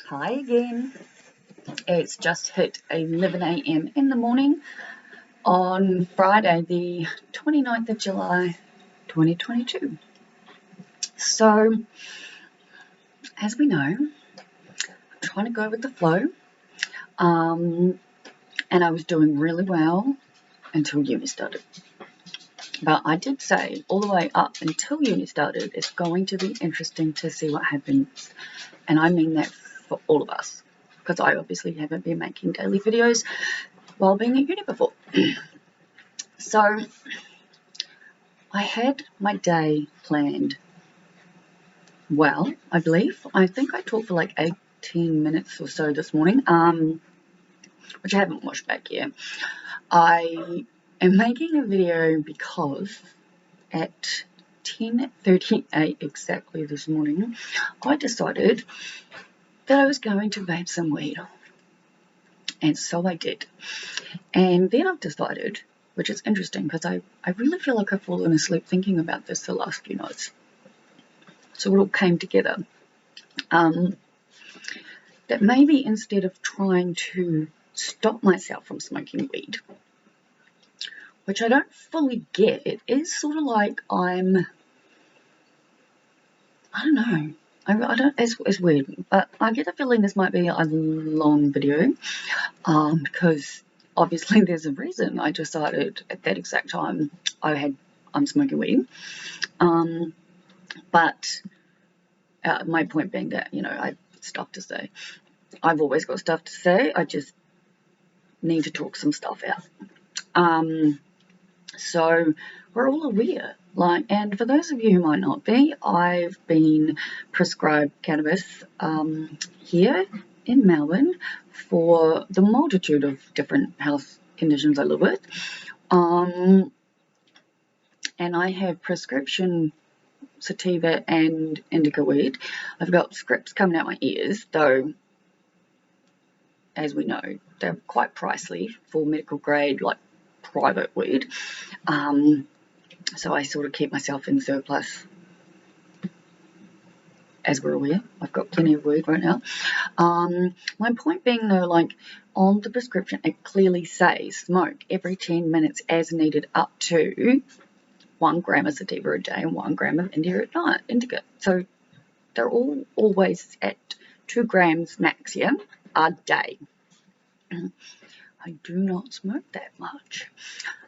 Hi again. It's just hit 11 a.m. in the morning on Friday, the 29th of July, 2022. So, as we know, I'm trying to go with the flow, and I was doing really well until uni started. But I did say all the way up until uni started, it's going to be interesting to see what happens, and I mean that for all of us, because I obviously haven't been making daily videos while being at uni before. So I had my day planned well, I believe. I think I talked for like 18 minutes or so this morning, which I haven't watched back yet. I am making a video because at 10:38 exactly this morning, I decided that I was going to vape some weed. And so I did. And then I've decided, which is interesting because I really feel like I've fallen asleep thinking about this the last few nights. So it all came together. That maybe instead of trying to stop myself from smoking weed, which I don't fully get, it is sort of like I don't know. I don't. It's weird, but I get the feeling this might be a long video, because obviously there's a reason I decided at that exact time I'm smoking weed. But my point being that, I have stuff to say. I've always got stuff to say. I just need to talk some stuff out. So we're all aware. And for those of you who might not be, I've been prescribed cannabis here in Melbourne for the multitude of different health conditions I live with. And I have prescription sativa and indica weed. I've got scripts coming out my ears, though, as we know, they're quite pricey for medical grade, like private weed. So I sort of keep myself in surplus. As we're aware, I've got plenty of weed right now. My point being, though, on the prescription, it clearly says smoke every 10 minutes as needed up to 1 gram of sativa a day and 1 gram of indica. So they're all always at 2 grams max, a day. I do not smoke that much.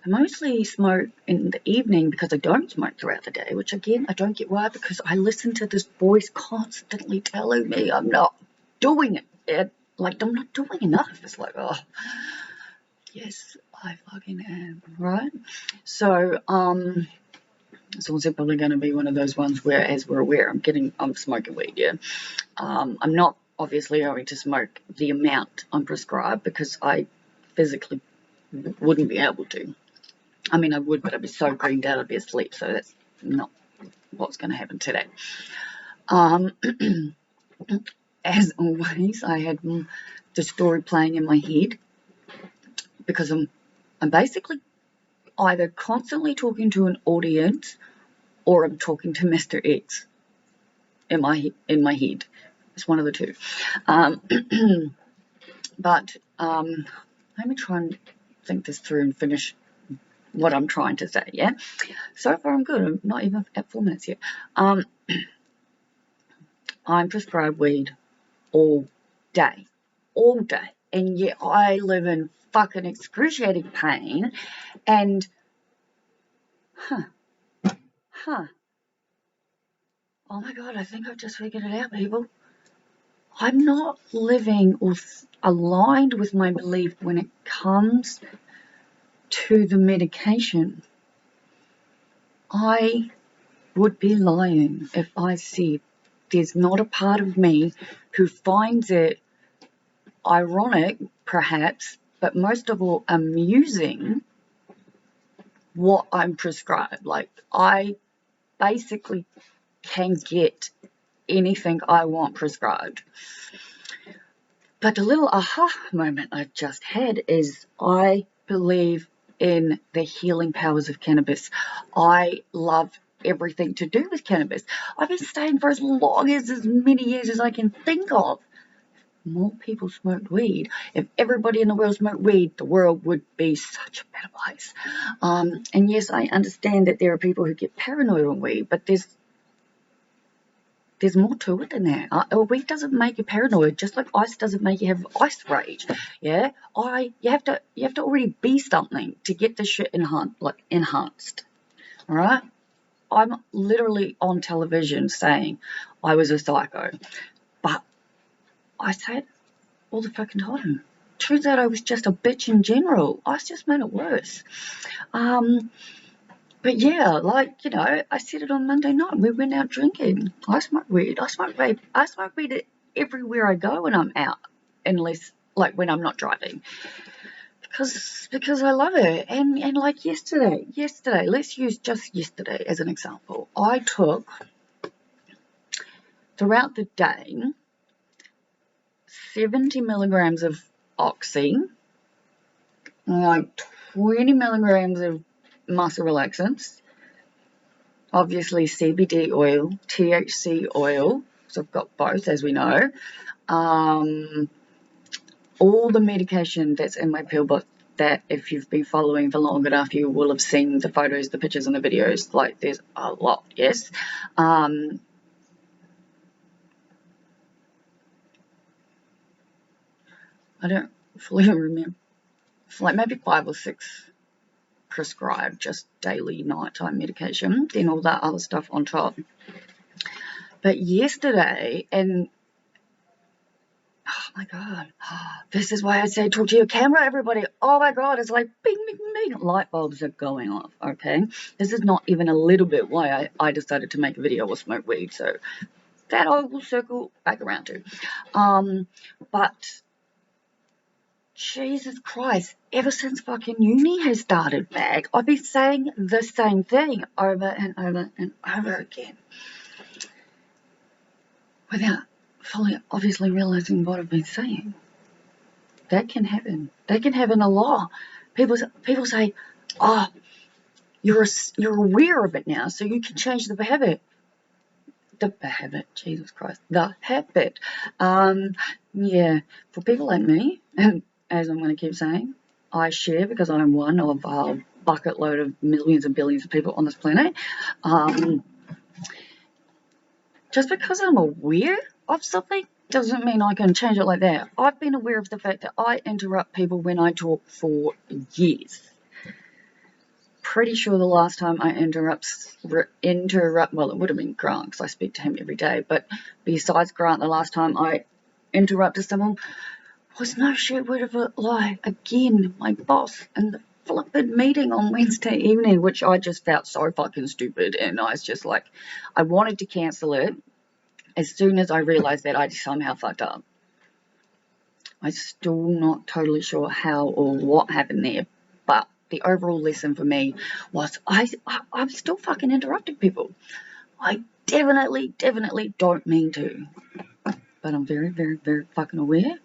I mostly smoke in the evening because I don't smoke throughout the day, which again, I don't get why, because I listen to this voice constantly telling me I'm not doing it. I'm not doing enough. It's like, oh, yes, I fucking am, right? So, it's also probably going to be one of those ones where, as we're aware, I'm smoking weed, I'm not obviously going to smoke the amount I'm prescribed because I physically wouldn't be able to. I mean, I would, but I'd be so greened out I'd be asleep, so that's not what's going to happen today. As always, I had the story playing in my head because I'm basically either constantly talking to an audience or I'm talking to Mr. X in my head. It's one of the two. But let me try and think this through and finish what I'm trying to say, So far I'm good. I'm not even at 4 minutes yet. I'm prescribed weed all day. And yet I live in fucking excruciating pain. And, oh my God, I think I've just figured it out, people. I'm not living or aligned with my belief when it comes to the medication. I would be lying if I said there's not a part of me who finds it ironic, perhaps, but most of all amusing, what I'm prescribed. I basically can get anything I want prescribed. But the little aha moment I've just had is I believe in the healing powers of cannabis. I love everything to do with cannabis. I've been staying for as many years as I can think of more people smoked weed. If everybody in the world smoked weed, the world would be such a better place. And yes, I understand that there are people who get paranoid on weed, but there's more to it than that. Weed doesn't make you paranoid, just like ice doesn't make you have ice rage. Yeah, you have to already be something to get this shit enhanced. All right, I'm literally on television saying I was a psycho, but I say it all the fucking time. Turns out I was just a bitch in general. I just made it worse. But yeah, like, you know, I said it on Monday night. We went out drinking. I smoke weed. I smoke vape. I smoke weed everywhere I go when I'm out, unless, like, when I'm not driving. Because I love it. And like yesterday, let's use just yesterday as an example. I took, throughout the day, 70 milligrams of oxy, like 20 milligrams of muscle relaxants, obviously CBD oil, THC oil, so I've got both, as we know, all the medication that's in my pill box that if you've been following for long enough, you will have seen the photos, the pictures, and the videos. Like, there's a lot, yes. I don't fully remember, like maybe 5 or 6 prescribed, just daily nighttime medication, then all that other stuff on top. But yesterday, and oh my god, this is why I say talk to your camera, everybody. Oh my god, it's like bing, bing, bing, light bulbs are going off. Okay, this is not even a little bit why I decided to make a video or smoke weed, so that I will circle back around to. But Jesus Christ, ever since fucking uni has started back, I've been saying the same thing over and over and over again without fully obviously realizing what I've been saying. That can happen. That can happen a lot. People say, oh, you're aware of it now, so you can change the habit. Jesus Christ, the habit. Yeah, for people like me, and as I'm going to keep saying, I share because I'm one of a bucket load of millions and billions of people on this planet. Just because I'm aware of something doesn't mean I can change it like that. I've been aware of the fact that I interrupt people when I talk for years. Pretty sure the last time I interrupt, well, it would have been Grant because I speak to him every day, but besides Grant, the last time I interrupted someone was no shit word of a lie. Again, my boss and the flippin' meeting on Wednesday evening, which I just felt so fucking stupid, and I was just like, I wanted to cancel it as soon as I realized that I somehow fucked up. I'm still not totally sure how or what happened there, but the overall lesson for me was I'm still fucking interrupting people. I definitely don't mean to, but I'm very, very, very fucking aware.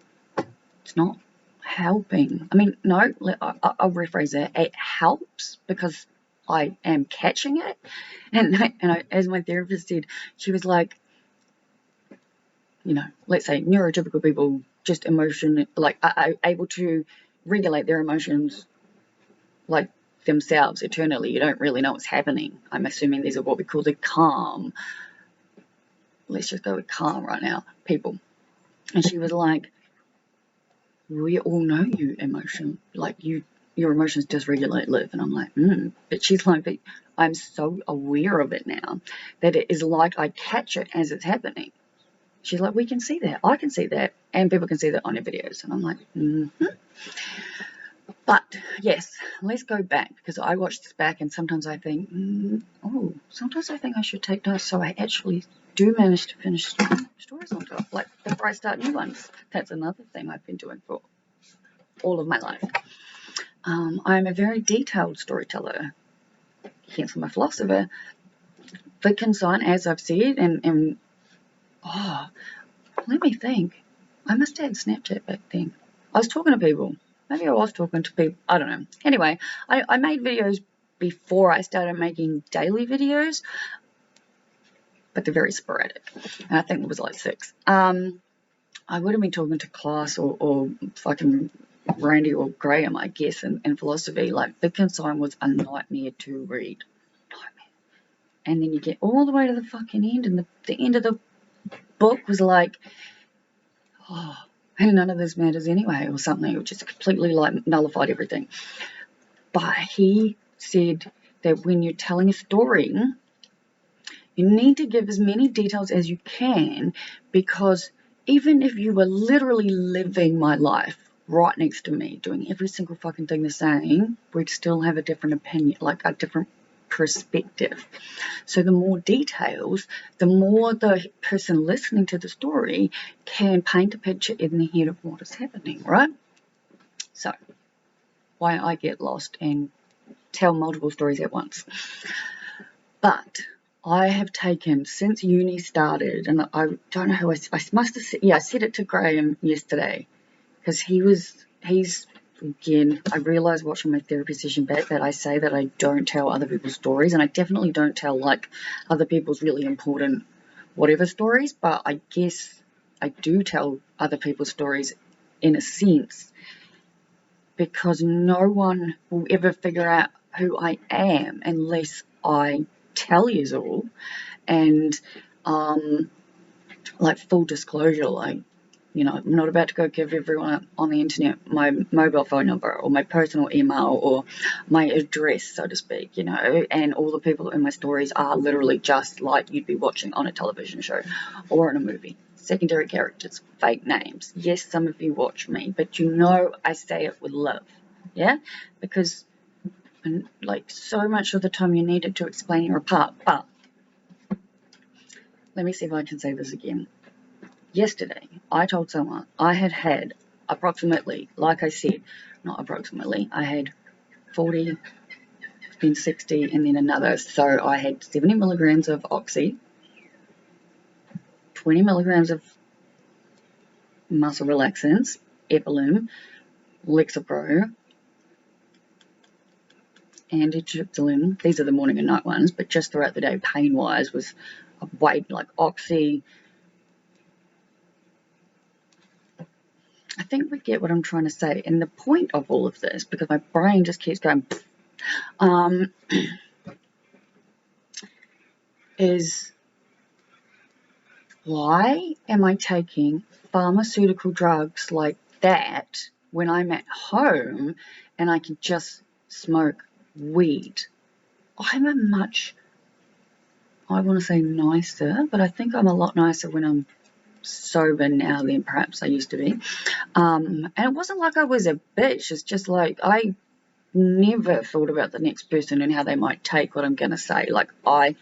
It's not helping. I mean, no, I'll rephrase that. It helps because I am catching it. And as my therapist said, she was like, you know, let's say neurotypical people just are able to regulate their emotions like themselves eternally. You don't really know what's happening. I'm assuming these are what we call the calm. Let's just go with calm right now, people. And she was like, we all know you emotion, like your emotions dysregulate live. And I'm like, but she's like, but I'm so aware of it now that it is like I catch it as it's happening. She's like, we can see that, I can see that, and people can see that on your videos. And I'm like, But yes, let's go back, because I watch this back and sometimes I think, sometimes I think I should take notes so I actually do manage to finish stories on top, like before I start new ones. That's another thing I've been doing for all of my life. I'm a very detailed storyteller, hence I'm a philosopher. Wittgenstein, as I've said, and let me think. I must have had Snapchat back then. I was talking to people. Maybe I was talking to people. I don't know. Anyway, I made videos before I started making daily videos, but they're very sporadic. And I think it was like 6. I would have been talking to class or fucking Randy or Graham, I guess, in philosophy. Like, Wittgenstein was a nightmare to read. Nightmare. And then you get all the way to the fucking end, and the end of the book was like, oh, and none of this matters anyway, or something, which just completely like nullified everything. But he said that when you're telling a story, you need to give as many details as you can, because even if you were literally living my life right next to me, doing every single fucking thing the same, we'd still have a different opinion, like a different perspective. So the more details, the more the person listening to the story can paint a picture in the head of what is happening, right? So why I get lost and tell multiple stories at once. But I have taken, since uni started, and I don't know who I must have said, I said it to Graham yesterday, because he's, again, I realised watching my therapy session back that I say that I don't tell other people's stories, and I definitely don't tell, like, other people's really important whatever stories, but I guess I do tell other people's stories in a sense, because no one will ever figure out who I am unless I tell you all. And like, full disclosure, like, you know, I'm not about to go give everyone on the internet my mobile phone number or my personal email or my address, so to speak, you know, and all the people in my stories are literally just like you'd be watching on a television show or in a movie. Secondary characters, fake names. Yes, some of you watch me, but you know I say it with love, yeah? Because, like, so much of the time you need it to explain your part. But let me see if I can say this again. Yesterday, I told someone I had approximately, like I said, not approximately, I had 40, then 60, and then another. So I had 70 milligrams of oxy, 20 milligrams of muscle relaxants, Epilim, Lexapro, and Egyptiline. These are the morning and night ones, but just throughout the day, pain-wise, was a weight like oxy. I think we get what I'm trying to say. And the point of all of this, because my brain just keeps going, is why am I taking pharmaceutical drugs like that when I'm at home and I can just smoke weed? I'm a much, I want to say nicer, but I think I'm a lot nicer when I'm sober now than perhaps I used to be. And it wasn't like I was a bitch. It's just like I never thought about the next person and how they might take what I'm going to say. Like, I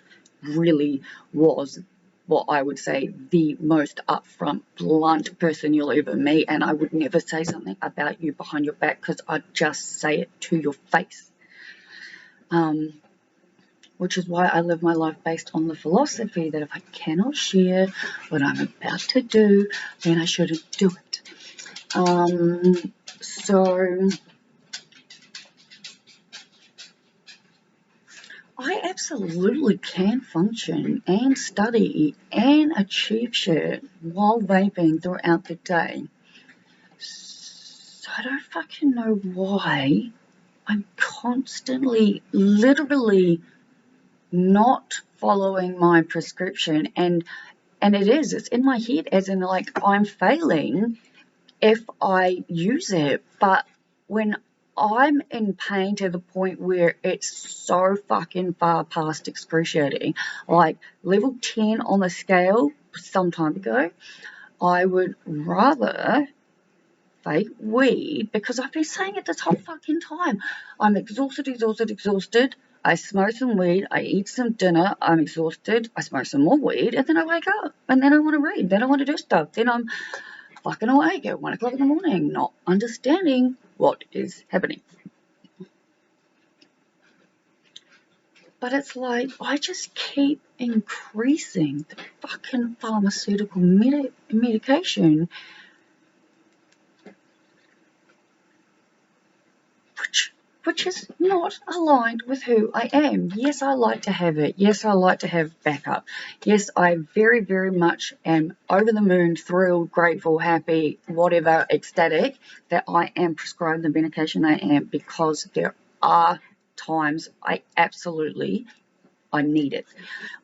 really was what I would say the most upfront, blunt person you'll ever meet, and I would never say something about you behind your back because I'd just say it to your face. Which is why I live my life based on the philosophy that if I cannot share what I'm about to do, then I shouldn't do it. So I absolutely can function and study and achieve shit while vaping throughout the day. So I don't fucking know why I'm constantly, literally not following my prescription. And it's in my head as in, like, I'm failing if I use it. But when I'm in pain to the point where it's so fucking far past excruciating, like level 10 on the scale some time ago, I would rather fake weed, because I've been saying it this whole fucking time. I'm exhausted. I smoke some weed, I eat some dinner, I'm exhausted, I smoke some more weed, and then I wake up, and then I want to read, then I want to do stuff, then I'm fucking awake at 1 o'clock in the morning, not understanding what is happening. But it's like, I just keep increasing the fucking pharmaceutical medication, which is not aligned with who I am. Yes, I like to have it. Yes, I like to have backup. Yes, I very, very much am over the moon, thrilled, grateful, happy, whatever, ecstatic that I am prescribed the medication I am, because there are times I need it.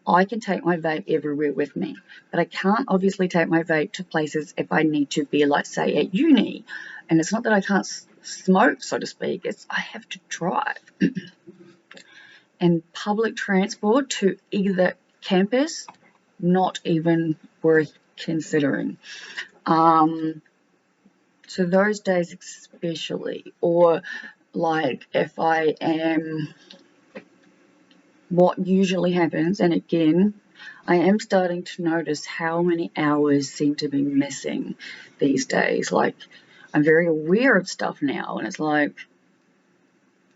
I can take my vape everywhere with me, but I can't obviously take my vape to places if I need to be, like, say, at uni. And it's not that I can't smoke, so to speak, it's I have to drive. And public transport to either campus, not even worth considering. So those days especially, or like if I am, what usually happens, and again, I am starting to notice how many hours seem to be missing these days. Like, I'm very aware of stuff now, and it's like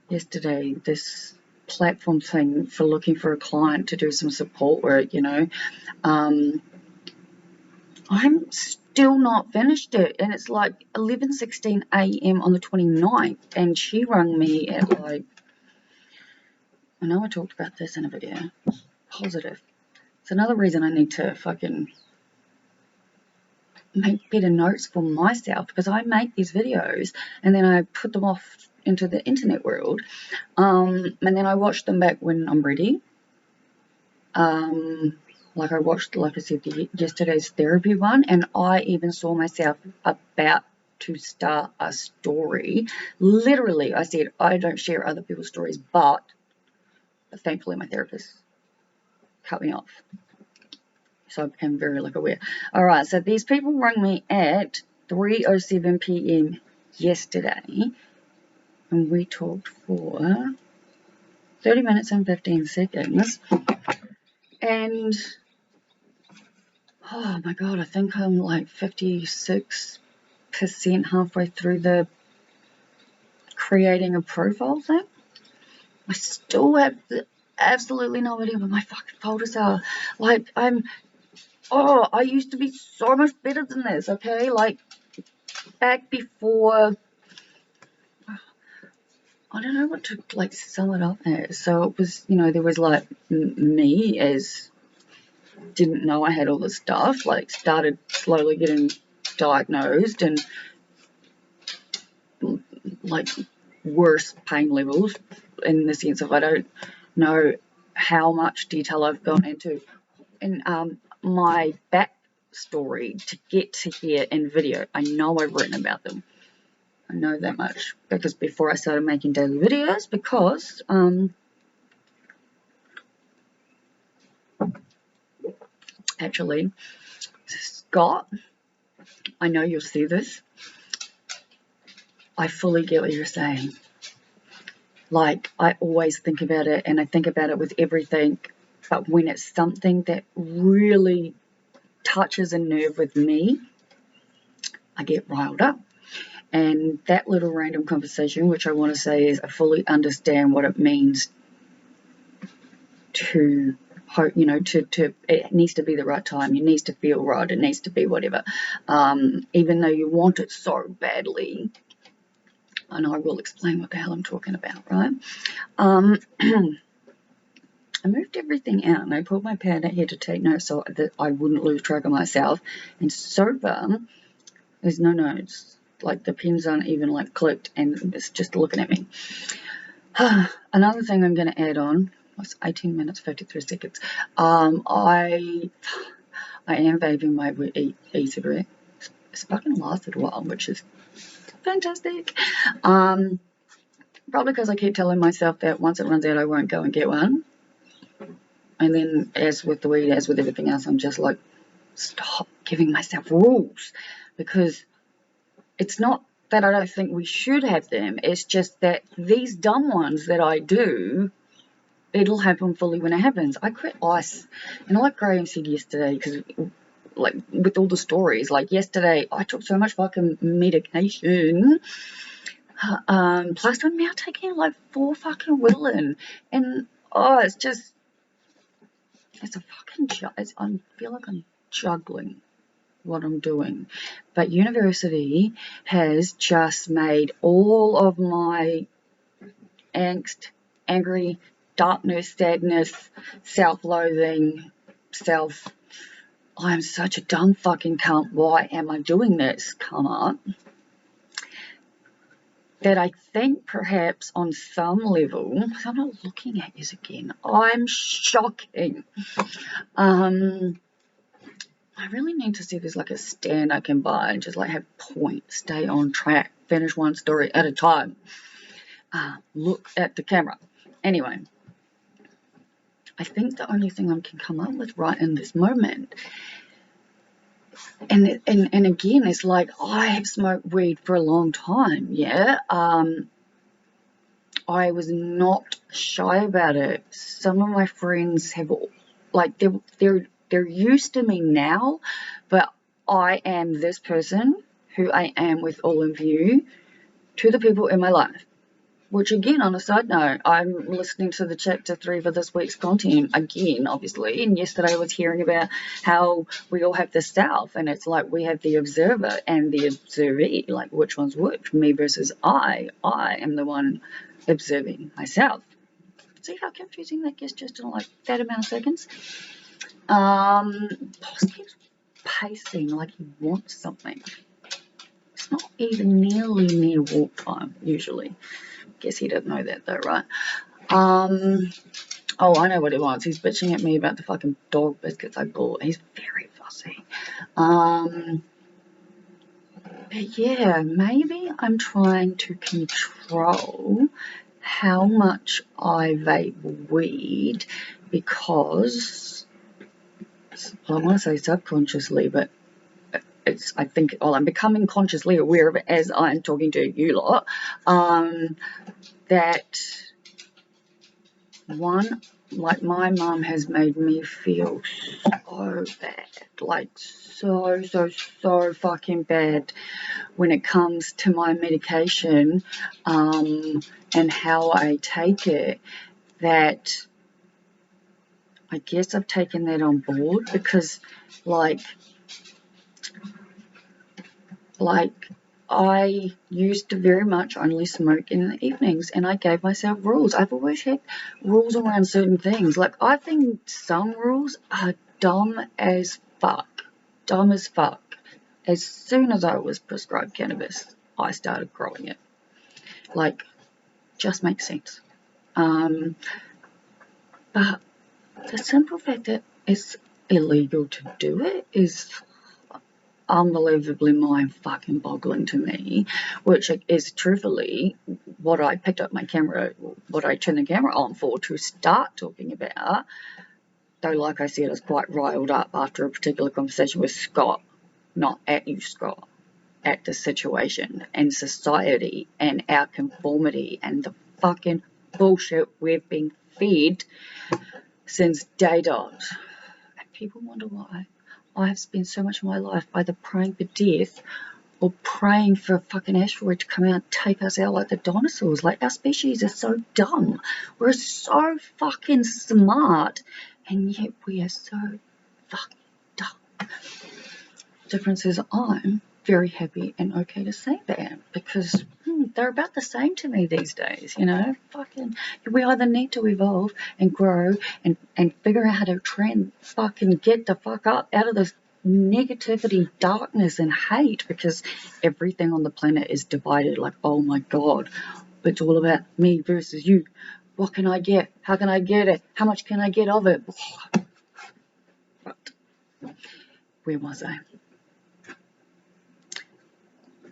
yesterday, this platform thing for looking for a client to do some support work, you know, I'm still not finished it, and it's like 11:16 a.m. on the 29th, and she rang me at like, I know I talked about this in a video, positive. It's another reason I need to fucking make better notes for myself, because I make these videos and then I put them off into the internet world, and then I watch them back when I'm ready. Like I watched, like I said, yesterday's therapy one, and I even saw myself about to start a story. Literally, I said, I don't share other people's stories, but thankfully my therapist cut me off. So I became very aware. All right, so these people rang me at 3:07 p.m. yesterday, and we talked for 30 minutes and 15 seconds. And oh my God, I think I'm like 56% halfway through the creating a profile thing. I still have absolutely no idea what my fucking folders are. Like, I used to be so much better than this, okay? Like, back before, I don't know what to, like, sum it up as. So it was, you know, there was, like, me as didn't know I had all this stuff, like, started slowly getting diagnosed, and, like, worse pain levels, in the sense of I don't know how much detail I've gone into in my backstory to get to here in video. I know I've written about them. I know that much, because before I started making daily videos, because actually, Scott, I know you'll see this. I fully get what you're saying. Like, I always think about it, and I think about it with everything, but when it's something that really touches a nerve with me, I get riled up. And that little random conversation, which I want to say is I fully understand what it means to, you know, it needs to be the right time. It needs to feel right. It needs to be whatever. Even though you want it so badly, and I will explain what the hell I'm talking about, right? I moved everything out, and I pulled my pad out here to take notes so that I wouldn't lose track of myself. And so far, there's no notes. Like, the pens aren't even, like, clicked, and it's just looking at me. Another thing I'm going to add on, was 18 minutes, 53 seconds. I am vaping my e-cigarette. It's fucking lasted a while, which is fantastic. Probably because I keep telling myself that once it runs out, I won't go and get one. And then, as with the weed, as with everything else, I'm just like, stop giving myself rules, because it's not that I don't think we should have them. It's just that these dumb ones that I do, it'll happen fully when it happens. I quit ice. And like Graham said yesterday, because, like, with all the stories, like yesterday, I took so much fucking medication. Plus, I'm now taking like 4 fucking Ritalin. And, it's just, it's a fucking, I feel like I'm juggling what I'm doing. But university has just made all of my angst, angry, darkness, sadness, self-loathing, I'm such a dumb fucking cunt, why am I doing this, come up, that I think perhaps on some level, I'm not looking at this again, I'm shocking. I really need to see if there's like a stand I can buy and just like have points, stay on track, finish one story at a time. Look at the camera. Anyway, I think the only thing I can come up with right in this moment, and again, it's like I have smoked weed for a long time, yeah. I was not shy about it. Some of my friends have, like, they're used to me now, but I am this person who I am with all of you to the people in my life. Which again, on a side note, I'm listening to the chapter 3 for this week's content again, obviously, and yesterday I was hearing about how we all have the self, and it's like we have the observer and the observee, like which one's which, me versus I am the one observing myself. See how confusing that gets just in like that amount of seconds? Boss keeps pacing like he wants something. It's not even nearly near walk time, usually. Guess he didn't know that though, right? Oh, I know what he wants. He's bitching at me about the fucking dog biscuits I bought. He's very fussy. But yeah, maybe I'm trying to control how much I vape weed because, well, I want to say subconsciously, but I think, well, I'm becoming consciously aware of it as I'm talking to you lot, that one, like my mum has made me feel so bad, like so fucking bad when it comes to my medication, and how I take it, that I guess I've taken that on board because like I used to very much only smoke in the evenings, and I gave myself rules. I've always had rules around certain things. Like, I think some rules are dumb as fuck. Dumb as fuck. As soon as I was prescribed cannabis, I started growing it. Like, just makes sense. But the simple fact that it's illegal to do it is unbelievably mind-fucking-boggling to me, which is truthfully what I picked up my camera, what I turned the camera on for, to start talking about, though like I said, I was quite riled up after a particular conversation with Scott, not at you, Scott, at the situation and society and our conformity and the fucking bullshit we've been fed since day dot. And people wonder why I have spent so much of my life either praying for death or praying for a fucking asteroid to come out and take us out like the dinosaurs. Like, our species is so dumb. We're so fucking smart, and yet we are so fucking dumb. Difference is I'm very happy and okay to say that because they're about the same to me these days, you know. Fucking, we either need to evolve and grow and figure out how to fucking get the fuck up out of this negativity, darkness, and hate, because everything on the planet is divided. Like, oh my god, it's all about me versus you. What can I get? How can I get it? How much can I get of it? But where was I?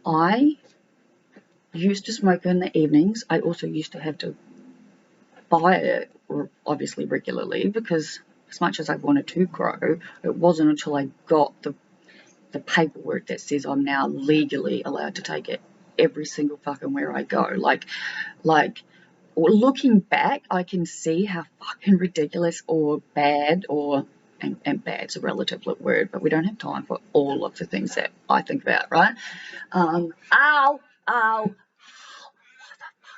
I used to smoke in the evenings. I also used to have to buy it, obviously regularly, because as much as I wanted to grow, it wasn't until I got the paperwork that says I'm now legally allowed to take it every single fucking where I go. Like, looking back, I can see how fucking ridiculous or bad and bad's a relative word, but we don't have time for all of the things that I think about, right? Ow! What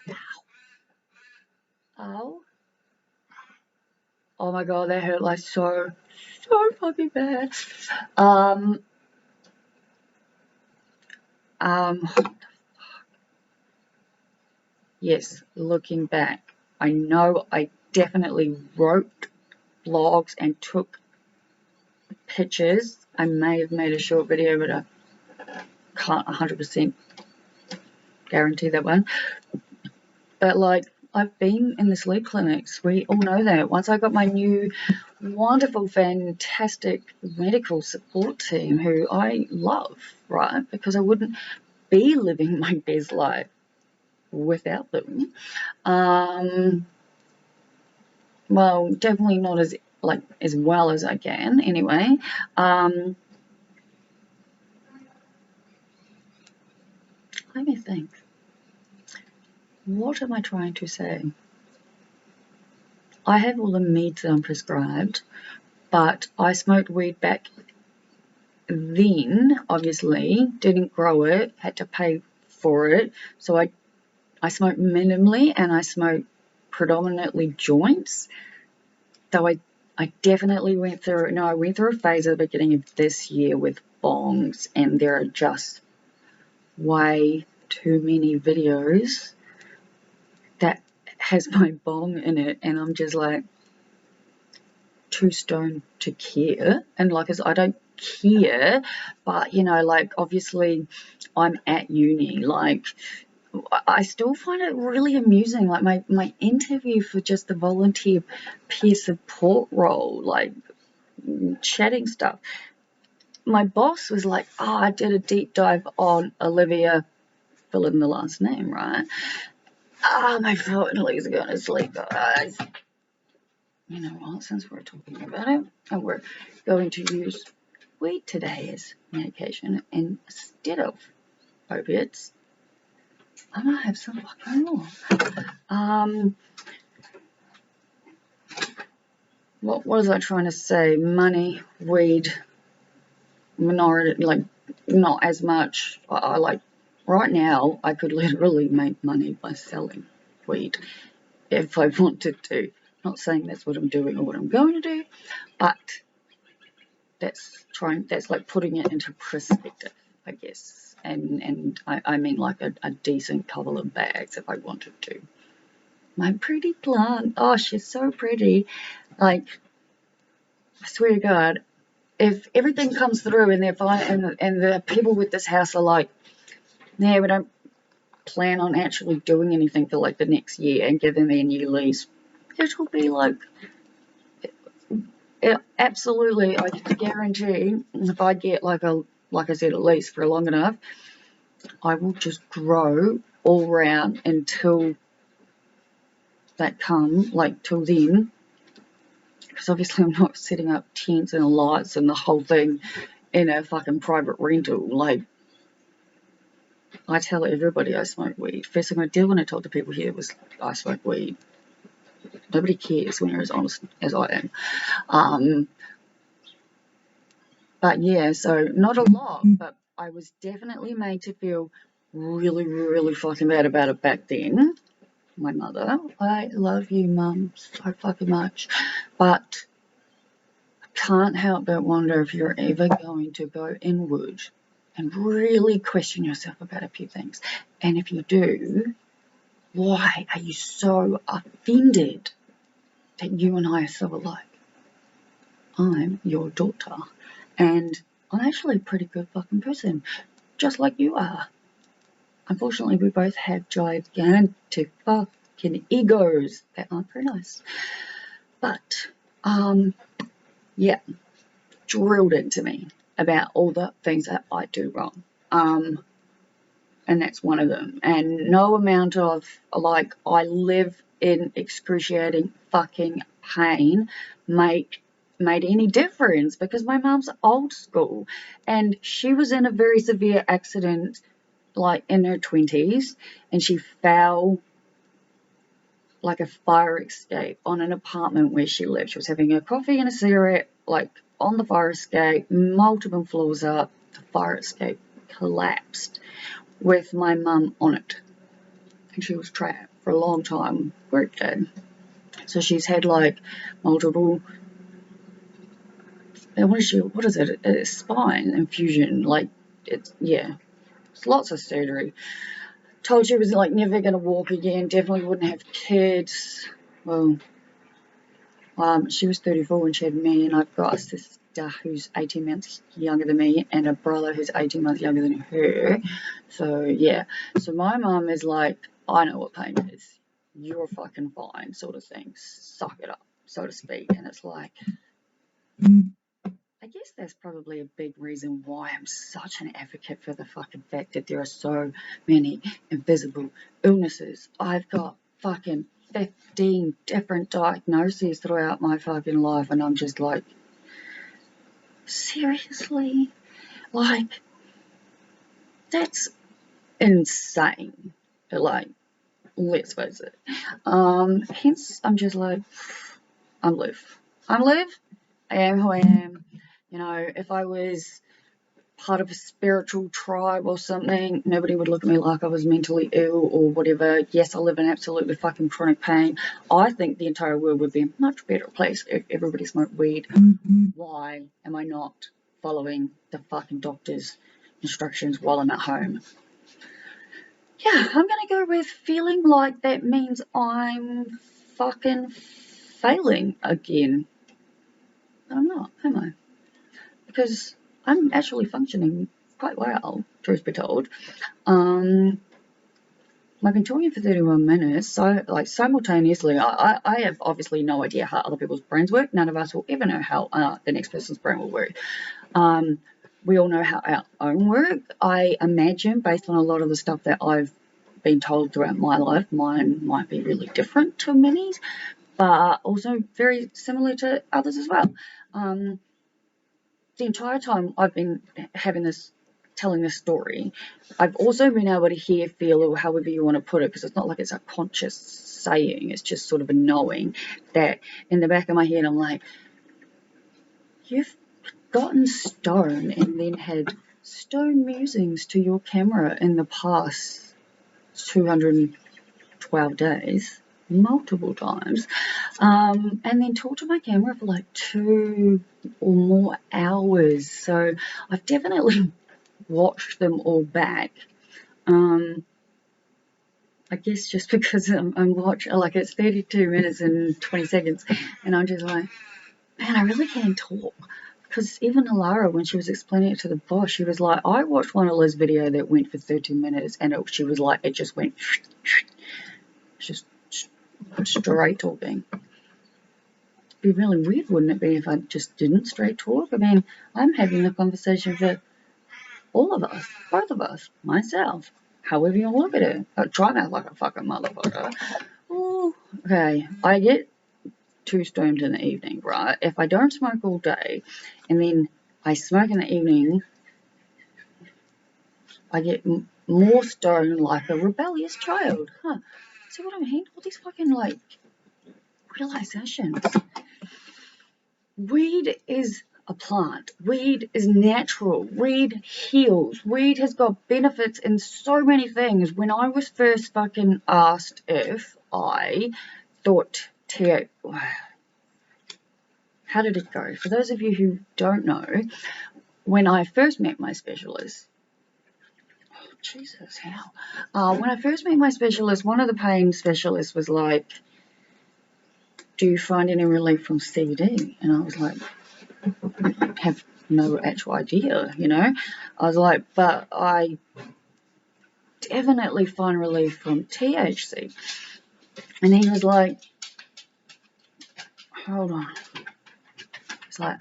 the fuck? Ow! Oh my god, that hurt like so fucking bad. What the fuck? yes, looking back, I know I definitely wrote blogs and took pictures. I may have made a short video, but I can't 100% guarantee that one. But like, I've been in the sleep clinics. We all know that. Once I got my new wonderful, fantastic medical support team who I love, right? Because I wouldn't be living my best life without them. Well, definitely not as well as I can anyway. Let me think. What am I trying to say? I have all the meds that I'm prescribed, but I smoked weed back then, obviously, didn't grow it, had to pay for it, so I smoked minimally and I smoked predominantly joints. So I definitely went through, I went through a phase at the beginning of this year with bongs, and there are just way too many videos that has my bong in it, and I'm just like too stoned to care. And like, I don't care, but like, obviously I'm at uni, like I still find it really amusing, like my interview for just the volunteer peer support role, like chatting stuff. My boss was like, oh, I did a deep dive on Olivia, fill in the last name, right? My phone is going to sleep, guys. You know what, since we're talking about it, and we're going to use weed today as medication instead of opiates, I'm going to have some fucking more. What was I trying to say? Money, weed, minority, like, not as much. I like, right now, I could literally make money by selling weed if I wanted to. Not saying that's what I'm doing or what I'm going to do, but that's like putting it into perspective, I guess. And I mean like a decent couple of bags if I wanted to. My pretty plant, oh, she's so pretty. Like, I swear to God, if everything comes through and they're fine, and the people with this house are like, yeah, we don't plan on actually doing anything for like the next year and giving me a new lease, it will be like, absolutely, I guarantee if I get like I said, a lease for long enough, I will just grow all round until that come, like till then, because obviously I'm not setting up tents and lights and the whole thing in a fucking private rental. Like, I tell everybody I smoke weed. First thing I did when I told the people here was I smoke weed. Nobody cares when you're as honest as I am. But yeah, so not a lot, but I was definitely made to feel really, really fucking bad about it back then. My mother, I love you, Mum, so fucking much, but I can't help but wonder if you're ever going to go inward and really question yourself about a few things. And if you do, why are you so offended that you and I are so alike? I'm your daughter, and I'm actually a pretty good fucking person, just like you are. Unfortunately, we both have gigantic fucking egos that aren't very nice. But, yeah, drilled into me about all the things that I do wrong. And that's one of them. And no amount of, like, I live in excruciating fucking pain made any difference, because my mum's old school and she was in a very severe accident, like in her 20s, and she fell like a fire escape on an apartment where she lived. She was having a coffee and a cigarette, like on the fire escape, multiple floors up. The fire escape collapsed with my mum on it, and she was trapped for a long time where it did. So she's had like multiple, what is it, a spine infusion, like, it's, yeah, it's lots of surgery. told she was like never going to walk again, definitely wouldn't have kids. Well, she was 34 when she had me, and I've got a sister who's 18 months younger than me and a brother who's 18 months younger than her. So yeah, so my mum is like, I know what pain is. You're fucking fine, sort of thing. Suck it up, so to speak. And it's like, I guess that's probably a big reason why I'm such an advocate for the fucking fact that there are so many invisible illnesses. I've got fucking 15 different diagnoses throughout my fucking life, and I'm just like, seriously? Like, that's insane. Like, let's face it. Hence, I'm just like, I'm Liv. I'm Liv. I am who I am. You know, if I was part of a spiritual tribe or something, nobody would look at me like I was mentally ill or whatever. Yes, I live in absolutely fucking chronic pain. I think the entire world would be a much better place if everybody smoked weed. Why am I not following the fucking doctor's instructions while I'm at home? Yeah, I'm gonna go with feeling like that means I'm fucking failing again. I'm not, am I? Because I'm actually functioning quite well, truth be told. I've been talking for 31 minutes, so like simultaneously, I have obviously no idea how other people's brains work. None of us will ever know how the next person's brain will work. We all know how our own work. I imagine, based on a lot of the stuff that I've been told throughout my life, mine might be really different to many's, but also very similar to others as well. The entire time I've been telling this story, I've also been able to hear, feel, or however you want to put it, because it's not like it's a conscious saying, it's just sort of a knowing that in the back of my head, I'm like, you've gotten stoned and then had stone musings to your camera in the past 212 days, multiple times, and then talk to my camera for like 2 or more hours. So I've definitely watched them all back. I guess just because I'm watching, like, it's 32 minutes and 20 seconds, and I'm just like, man, I really can't talk. Because even Alara, when she was explaining it to the boss, she was like, I watched one of Liz's video that went for 13 minutes, and she was like, it just went, just straight talking. It'd be really weird, wouldn't it be, if I just didn't straight talk? I mean, I'm having a conversation for all of us, both of us, myself, however you look at it. I try not like a fucking motherfucker. Ooh, okay, I get too stoned in the evening, right? If I don't smoke all day and then I smoke in the evening, I get more stoned like a rebellious child. See what I mean? All these fucking, like, realizations. Weed is a plant. Weed is natural. Weed heals. Weed has got benefits in so many things. When I was first fucking asked if I thought how did it go? For those of you who don't know, when I first met my specialist, Jesus, how? When I first met my specialist, one of the pain specialists was like, do you find any relief from CBD? And I was like, I have no actual idea, you know? I was like, but I definitely find relief from THC. And he was like, hold on. It's like,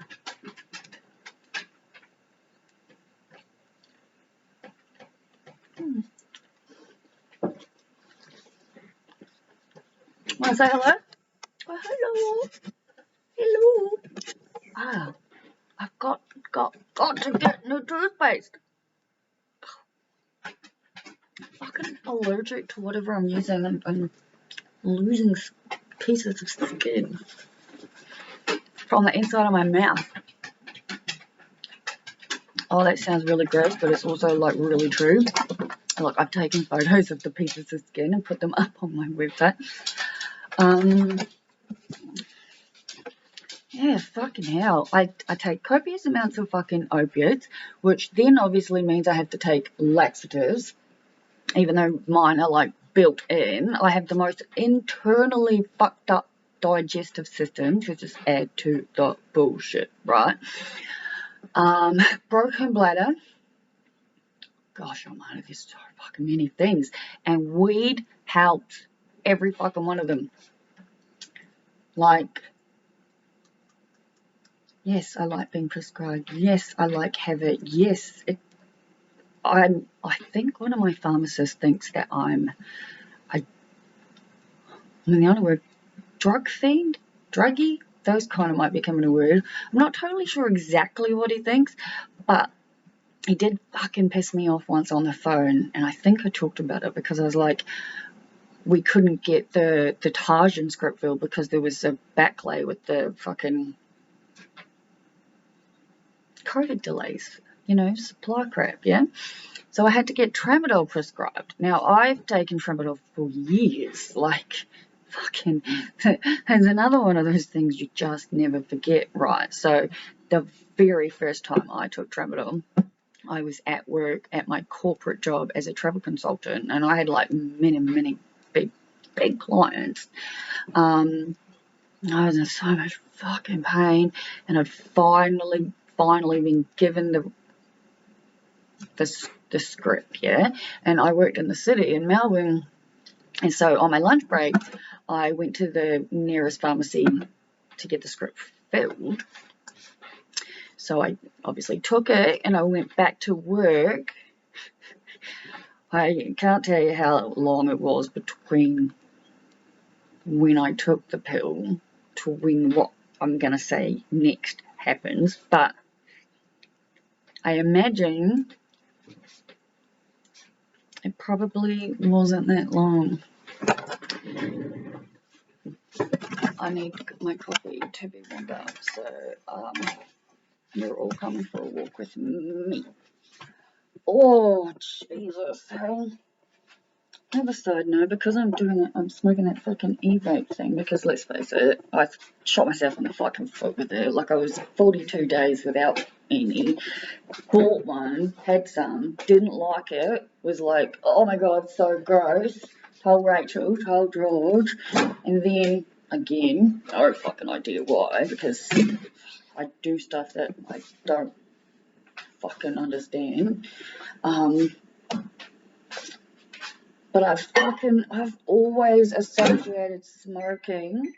want to say hello? Oh, hello. Hello. Ah, I've got to get new toothpaste. Fucking allergic to whatever I'm using. I'm losing pieces of skin from the inside of my mouth. Oh, that sounds really gross, but it's also, like, really true. Look, I've taken photos of the pieces of skin and put them up on my website. Yeah, fucking hell. I take copious amounts of fucking opiates, which then obviously means I have to take laxatives. even though mine are like built in, I have the most internally fucked up digestive system to just add to the bullshit, right? Broken bladder. Gosh almighty, there's so fucking many things. And weed helps every fucking one of them. Like, yes, I like being prescribed. Yes, I like have it. Yes, I think one of my pharmacists thinks that I mean, the other word, drug fiend, druggy, those kind of might be coming a word. I'm not totally sure exactly what he thinks, but he did fucking piss me off once on the phone, and I think I talked about it because I was like, we couldn't get the Tarjan script filled because there was a backlay with the fucking COVID delays, supply crap, yeah? So I had to get tramadol prescribed. Now, I've taken tramadol for years, like, fucking, it's another one of those things you just never forget, right? So the very first time I took tramadol, I was at work at my corporate job as a travel consultant, and I had like many big clients. I was in so much fucking pain, and I'd finally been given the script, yeah. And I worked in the city in Melbourne, and so on my lunch break, I went to the nearest pharmacy to get the script filled. So I obviously took it, and I went back to work. I can't tell you how long it was between when I took the pill to when what I'm going to say next happens, but I imagine it probably wasn't that long. I need my coffee to be warmed up, so you're all coming for a walk with me. Oh, Jesus. Hey. I have a side note, because I'm smoking that fucking e-vape thing, because let's face it, I shot myself in the fucking foot with it. Like, I was 42 days without any. Bought one, had some, didn't like it, was like, oh my god, so gross. Told Rachel, told George, and then, again, no fucking idea why, because I do stuff that I don't fucking understand. But I've always associated smoking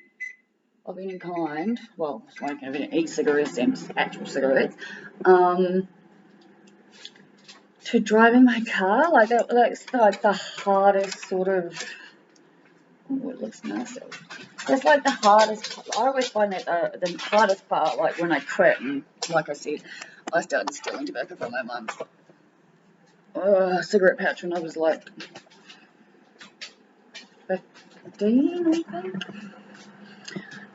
of any kind, well, smoking of any e-cigarettes and actual cigarettes, to driving my car. Like, that's like the hardest sort of, oh, it looks nice. That's like the hardest, I always find that the hardest part, like when I quit, and like I said, I started stealing tobacco from my mum's cigarette pouch when I was like 15, I think.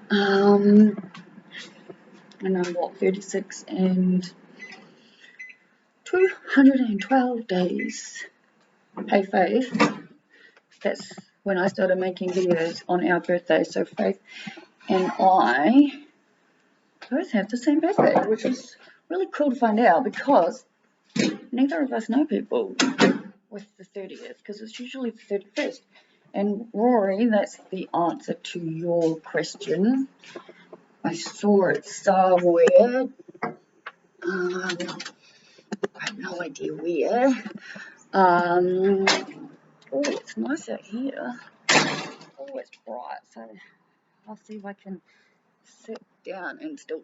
And I'm 36 and 212 days. Hey Faith, that's when I started making videos on our birthday. So Faith and I both have the same birthday, which is really cool to find out, because neither of us know people with the 30th, because it's usually the 31st. And Rory, that's the answer to your question. I saw it somewhere. I have no idea where. Oh, it's nice out here. Oh, it's bright, so I'll see if I can sit down and still.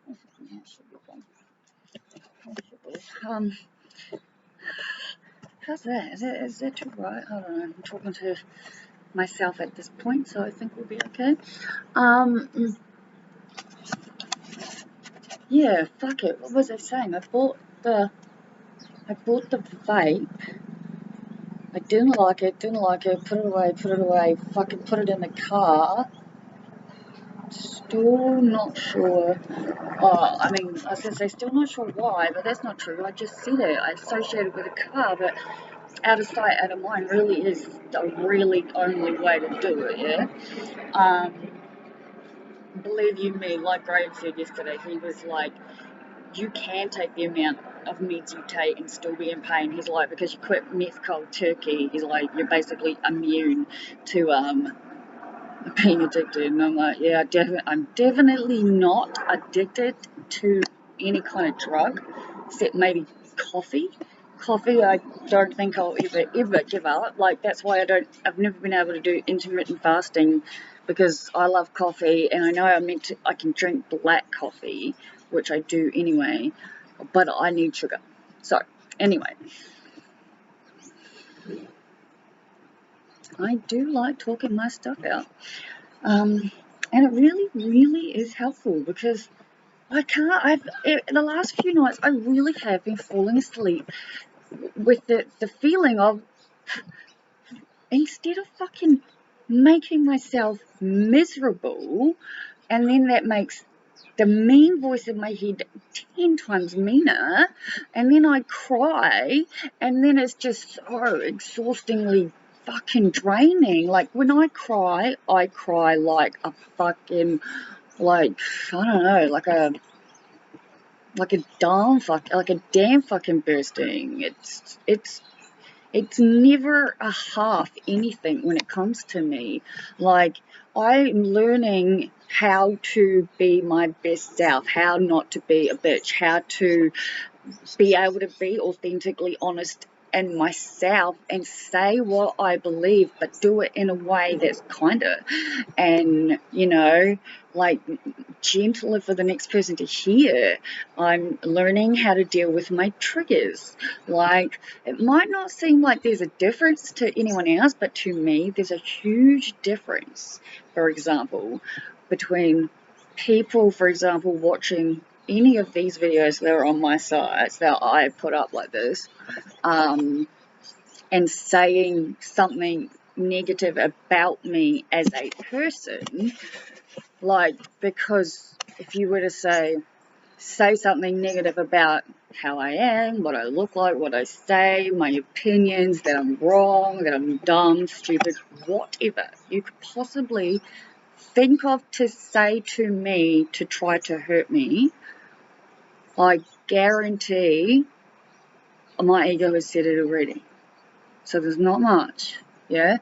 Yeah, should be fine. How's that? Is that too bright? I don't know. I'm talking to myself at this point, so I think we'll be okay. Yeah, fuck it. What was I saying? I bought the vape. I didn't like it, put it away, fucking put it in the car. Still not sure. I mean, I was going to say still not sure why, but that's not true. I just said it. I associated with a car, but out of sight, out of mind really is the really only way to do it, yeah? Believe you me, like Graham said yesterday, he was like, you can take the amount of meds you take and still be in pain. He's like, because you quit meth cold turkey, he's like, you're basically immune to being addicted. And I'm like, yeah, I'm definitely not addicted to any kind of drug, except maybe coffee. Coffee, I don't think I'll ever give up. Like, that's why I've never been able to do intermittent fasting, because I love coffee, and I know I can drink black coffee, which I do anyway, but I need sugar. So, anyway, I do like talking my stuff out. And it really, really is helpful, because the last few nights, I really have been falling asleep with the feeling of, instead of fucking making myself miserable, and then that makes the mean voice in my head 10 times meaner, and then I cry, and then it's just so exhaustingly fucking draining. Like, when I cry like a fucking, like, I don't know, like a dam fucking bursting. It's never a half anything when it comes to me. Like, I'm learning how to be my best self, how not to be a bitch, how to be able to be authentically honest and myself and say what I believe, but do it in a way that's kinder and, like, gentler for the next person to hear. I'm learning how to deal with my triggers. Like, it might not seem like there's a difference to anyone else, but to me, there's a huge difference, for example, between people, for example, watching any of these videos that are on my sites that I put up like this, and saying something negative about me as a person. Like, because if you were to say something negative about how I am, what I look like, what I say, my opinions, that I'm wrong, that I'm dumb, stupid, whatever you could possibly think of to say to me to try to hurt me, I guarantee my ego has said it already. So there's not much, yeah?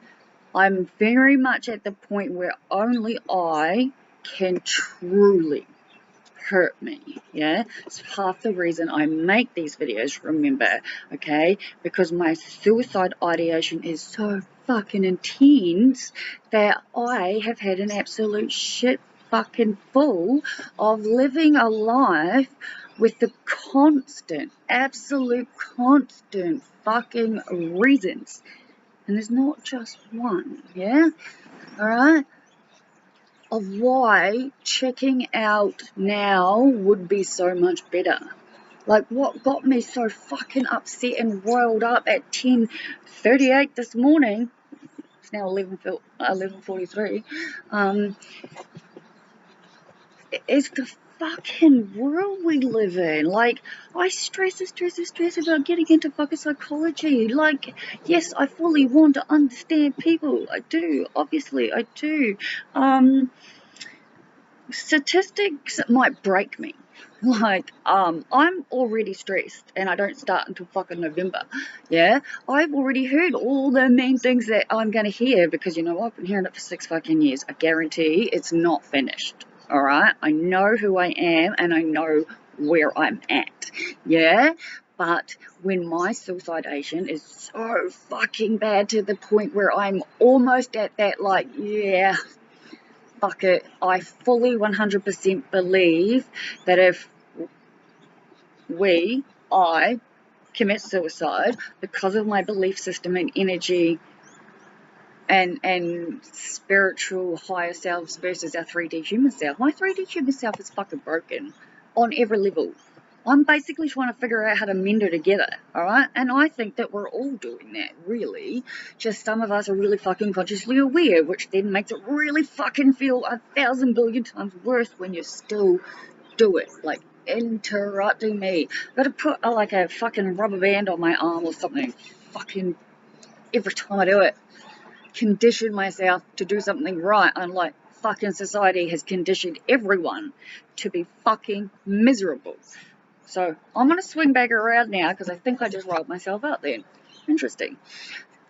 I'm very much at the point where only I can truly hurt me, yeah? It's half the reason I make these videos, remember, okay? Because my suicide ideation is so fucking intense that I have had an absolute shit fucking full of living a life with the absolute constant fucking reasons. And there's not just one, yeah? Alright? Of why checking out now would be so much better. Like, what got me so fucking upset and roiled up at 10:38 this morning, it's now 11:43, is the fucking world we live in. Like, I stress about getting into fucking psychology. Like, yes, I fully want to understand people. I do. Obviously, I do. Statistics might break me. Like, I'm already stressed, and I don't start until fucking November. Yeah, I've already heard all the main things that I'm gonna hear, because I've been hearing it for 6 fucking years. I guarantee it's not finished. All right, I know who I am, and I know where I'm at. Yeah. But when my suicidation is so fucking bad to the point where I'm almost at that, like, yeah, fuck it, I fully 100% believe that if I commit suicide because of my belief system and energy and spiritual higher selves versus our 3D human self, my 3D human self is fucking broken on every level. I'm basically trying to figure out how to mend her together, alright? And I think that we're all doing that, really. Just some of us are really fucking consciously aware, which then makes it really fucking feel 1,000 billion times worse when you still do it. Like, interrupting me. Gotta put like a fucking rubber band on my arm or something. Fucking every time I do it. Condition myself to do something right, unlike fucking society has conditioned everyone to be fucking miserable. So I'm going to swing back around now because I think I just rolled myself up then. Interesting.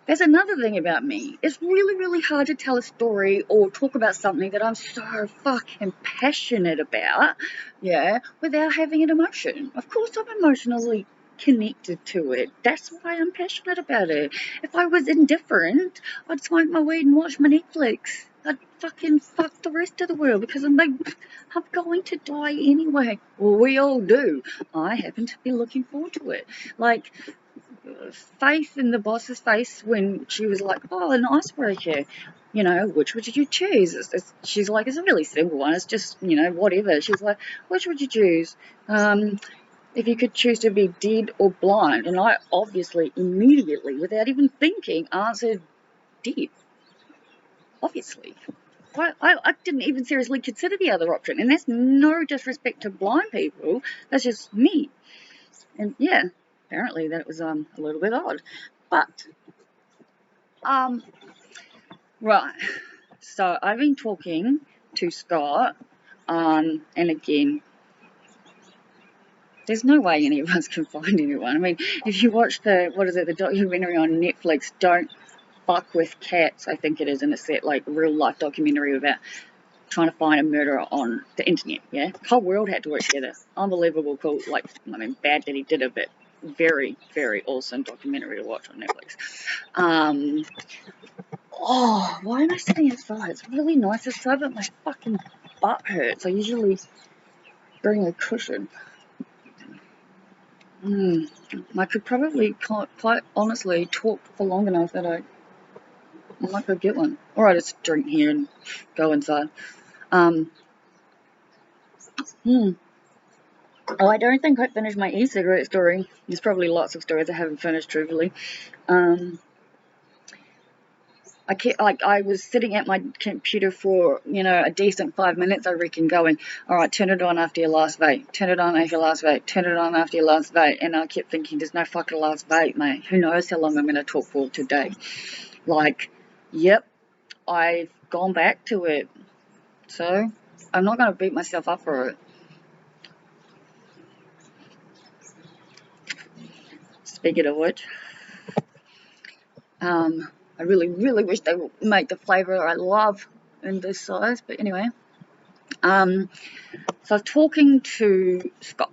There's another thing about me. It's really, really hard to tell a story or talk about something that I'm so fucking passionate about, yeah, without having an emotion. Of course I'm emotionally connected to it. That's why I'm passionate about it. If I was indifferent, I'd smoke my weed and watch my Netflix. I'd fucking fuck the rest of the world because I'm going to die anyway. Well, we all do. I happen to be looking forward to it. Like, Faith in the boss's face when she was like, oh, an icebreaker, you know, which would you choose? She's like, it's a really simple one, it's just, you know, whatever. She's like, which would you choose if you could choose to be dead or blind? And I obviously immediately, without even thinking, answered dead. Obviously. I didn't even seriously consider the other option, and that's no disrespect to blind people, that's just me. And yeah, apparently that was a little bit odd. But right. So I've been talking to Scott, and again, there's no way any of us can find anyone. I mean, if you watch the documentary on Netflix, Don't Fuck with Cats, I think it is, and it's that like real life documentary about trying to find a murderer on the internet. Yeah, the whole world had to work together. Unbelievable, cool. Like, I mean, bad that he did it, but very, very awesome documentary to watch on Netflix. Oh, why am I sitting outside? It's really nice outside, but my fucking butt hurts. I usually bring a cushion. I could probably quite honestly talk for long enough that I might go get one. Or I just drink here and go inside. Oh, I don't think I finished my e-cigarette story. There's probably lots of stories I haven't finished, truthfully. I was sitting at my computer for, you know, a decent 5 minutes, I reckon, going, all right, turn it on after your last vape, turn it on after your last vape, turn it on after your last vape. And I kept thinking, there's no fucking last vape, mate. Who knows how long I'm going to talk for today. Like, yep, I've gone back to it. So I'm not going to beat myself up for it. Speaking of which, I really, really wish they would make the flavour I love in this size. But anyway, so I was talking to Scott.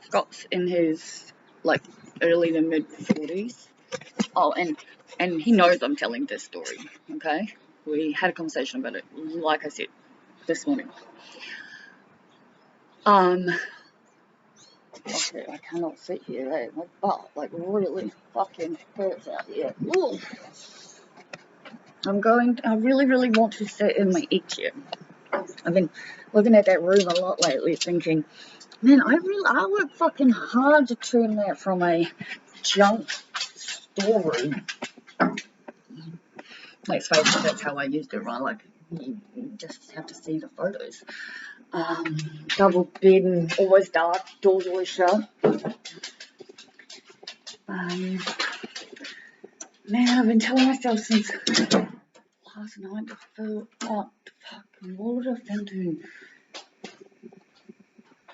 Scott's in his, like, early to mid-40s. Oh, and he knows I'm telling this story, okay? We had a conversation about it, like I said, this morning. Okay, I cannot sit here, eh? My butt, like, really fucking hurts out here. Ooh. I really, really want to sit in my chair. I've been looking at that room a lot lately, thinking, man, I work fucking hard to turn that from a junk storeroom. Let's face it, that's how I used it, right? Like, you just have to see the photos. Double bed and always dark, doors always shut. Man, I've been telling myself since last night to fill up the fucking water fountain.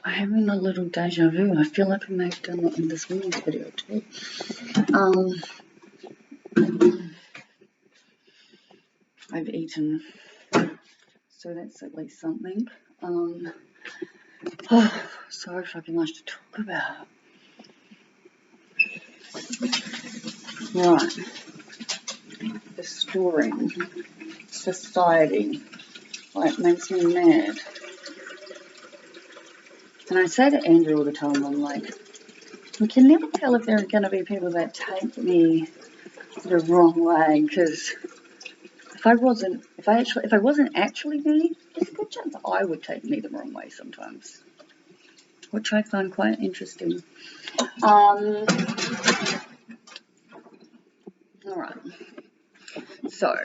I'm having a little deja vu. I feel like I may have done that in this morning's video too. I've eaten, so that's at least something. So fucking much to talk about. Right. The storing. Society. Like, makes me mad. And I say to Andrew all the time, I'm like, we can never tell if there are going to be people that take me the wrong way, because if I wasn't actually me, there's a good chance I would take me the wrong way sometimes, which I find quite interesting. Alright, so,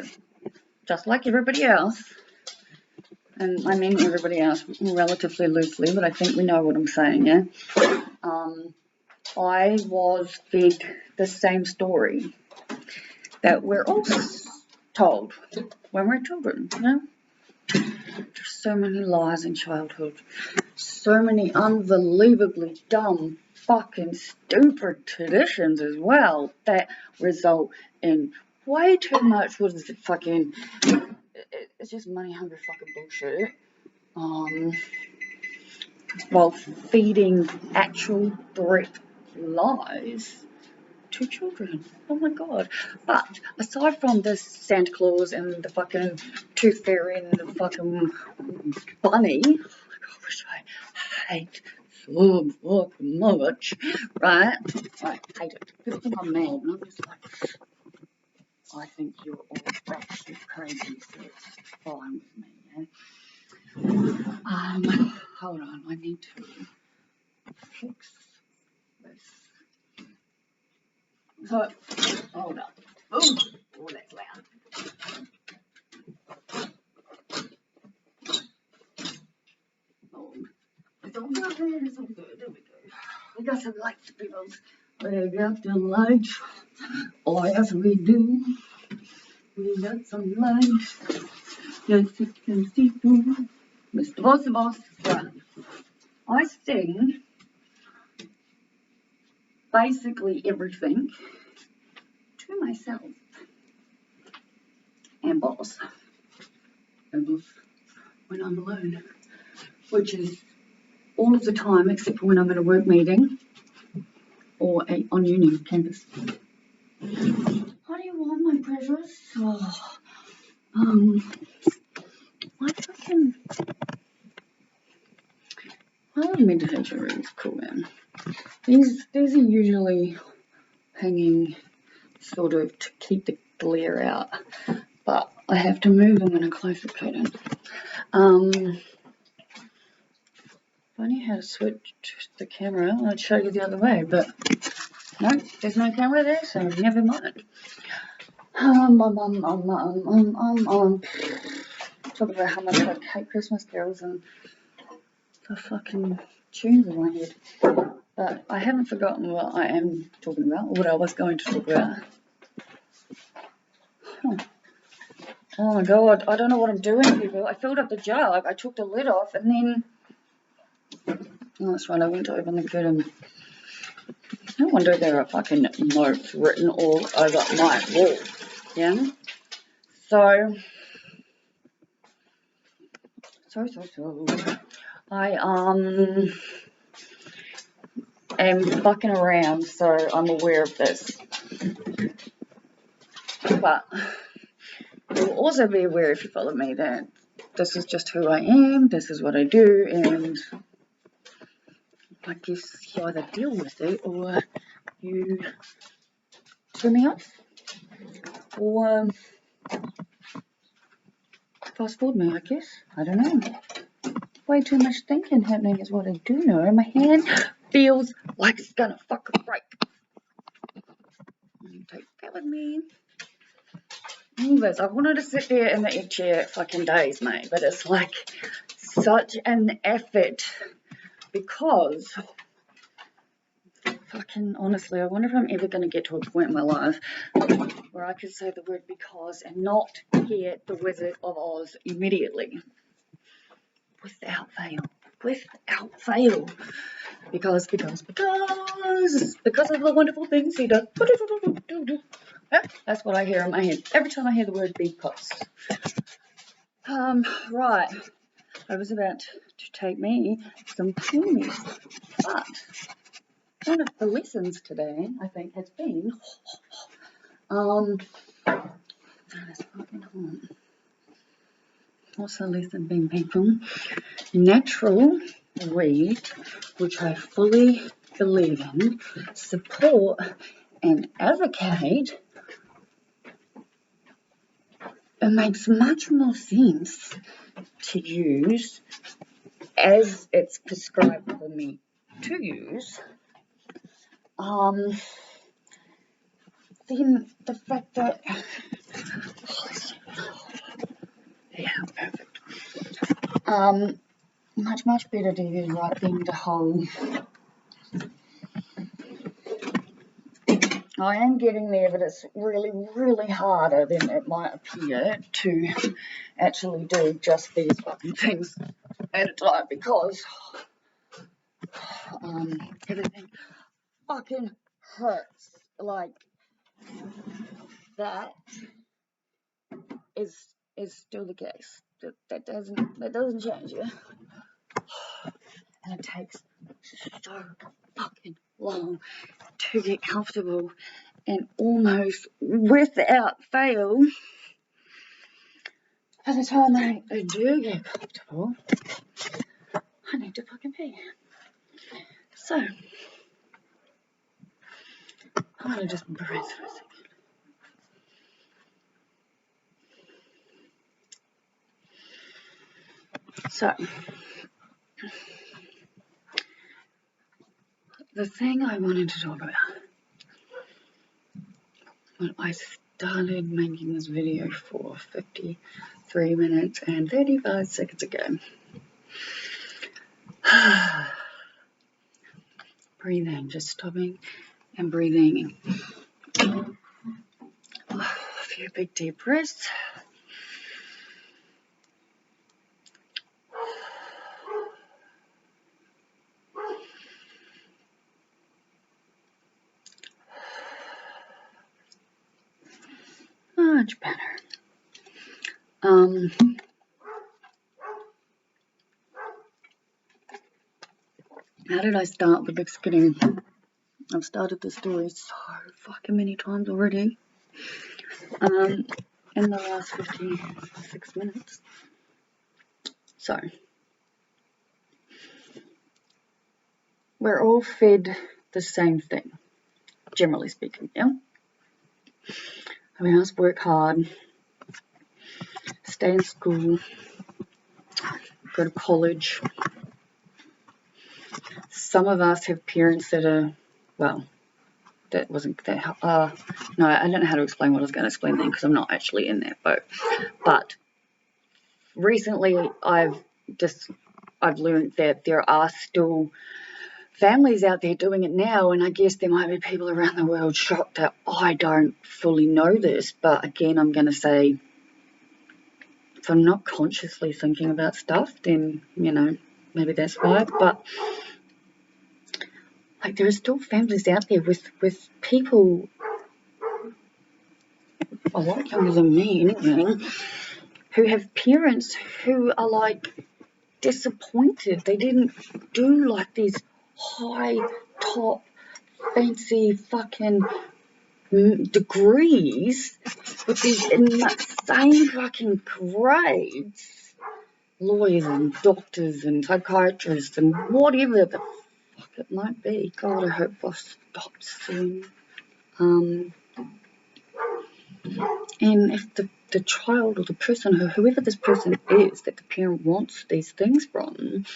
just like everybody else, and I mean everybody else relatively loosely, but I think we know what I'm saying, yeah? I was fed the same story that we're all told when we're children, you know? There's so many lies in childhood. so many unbelievably dumb, fucking stupid traditions as well that result in way too much, what is it, fucking, it's just money hungry fucking bullshit, while feeding actual direct lies to children. Oh my god. But aside from this Santa Claus and the fucking tooth fairy and the fucking bunny, oh my gosh, I hate so fucking much, right? I hate it. People think I'm mad, and I'm just like, I think you're all batshit crazy, so it's fine with me, yeah? Hold on, I need to fix this. So, hold up. Oh, that's loud. It's all good, it's all good. There we go. We got some lights, people. We got the lights. Oh, yes, we do. We got some lights. Yes, you can see through. Mr. Boss, right. I sing basically everything to myself and boss when I'm alone, which is all of the time except for when I'm at a work meeting or on uni campus. What do you want, my precious? Oh, I love meditation rooms, cool, man. These are usually hanging sort of to keep the glare out, but I have to move them when I close the curtain. If I knew how to switch the camera, I'd show you the other way, but no, there's no camera there, so never mind. Talk about how much I hate Christmas carols and the fucking tunes in my head. But I haven't forgotten what I am talking about, or what I was going to talk about. Oh my god, I don't know what I'm doing, people. I filled up the jug, I took the lid off, and then... Oh, that's right, I went to open the curtain. No wonder there are fucking notes written all over my wall, yeah? So, I am fucking around, so I'm aware of this. But you'll also be aware, if you follow me, that this is just who I am, this is what I do, and I guess you either deal with it or you turn me off or fast forward me, I guess. I don't know. Way too much thinking happening is what I do know. My hand feels like it's gonna fucking break. Take that with me. Anyways, I wanted to sit there in the egg chair fucking days, mate, but it's like such an effort because fucking honestly, I wonder if I'm ever gonna get to a point in my life where I can say the word because and not hear the Wizard of Oz immediately. Without fail. Because of the wonderful things he does. That's what I hear in my head every time I hear the word because. Right. I was about to take me some tunes, but one of the lessons today, I think, has been what's the lesson been, people? Natural weed, which I fully believe in, support and advocate. It makes much more sense to use as it's prescribed for me to use then the fact that perfect. Much better to use right than the whole. I am getting there, but it's really harder than it might appear to actually do just these fucking things at a time because Everything fucking hurts. Like, that is still the case. That doesn't change it. And it takes so fucking long to get comfortable, and almost without fail, by the time I do get comfortable, I need to fucking pee. So I'm gonna just breathe for a second. So the thing I wanted to talk about when I started making this video for 53 minutes and 35 seconds ago. Breathing, just stopping and breathing. A few big deep breaths. Much better. How did I start with this getting? I've started the story so fucking many times already. In the last 56 minutes. So, we're all fed the same thing, generally speaking, yeah? I mean, us work hard, stay in school, go to college. Some of us have parents that are, well, that wasn't that, no, I don't know how to explain what I was going to explain then, because I'm not actually in that boat. But recently I've learned that there are still families out there doing it now, and I guess there might be people around the world shocked that I don't fully know this, but again, I'm going to say, if I'm not consciously thinking about stuff, then, you know, maybe that's why. But like, there are still families out there with people a lot younger than me anyway, who have parents who are like disappointed they didn't do like these high top fancy fucking degrees with these insane fucking grades, lawyers and doctors and psychiatrists and whatever the fuck it might be. God, I hope this stops soon. And if the child or the person, or whoever this person is that the parent wants these things from,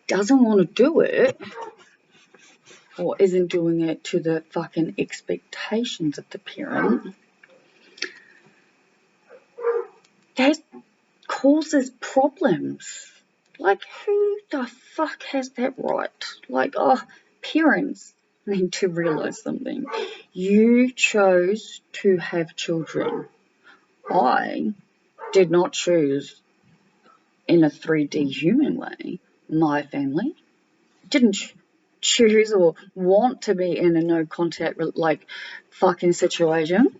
doesn't want to do it, or isn't doing it to the fucking expectations of the parent, that causes problems. Like, who the fuck has that right? Like, parents need to realize something. You chose to have children. I did not choose in a 3D human way. My family didn't choose or want to be in a no contact like fucking situation.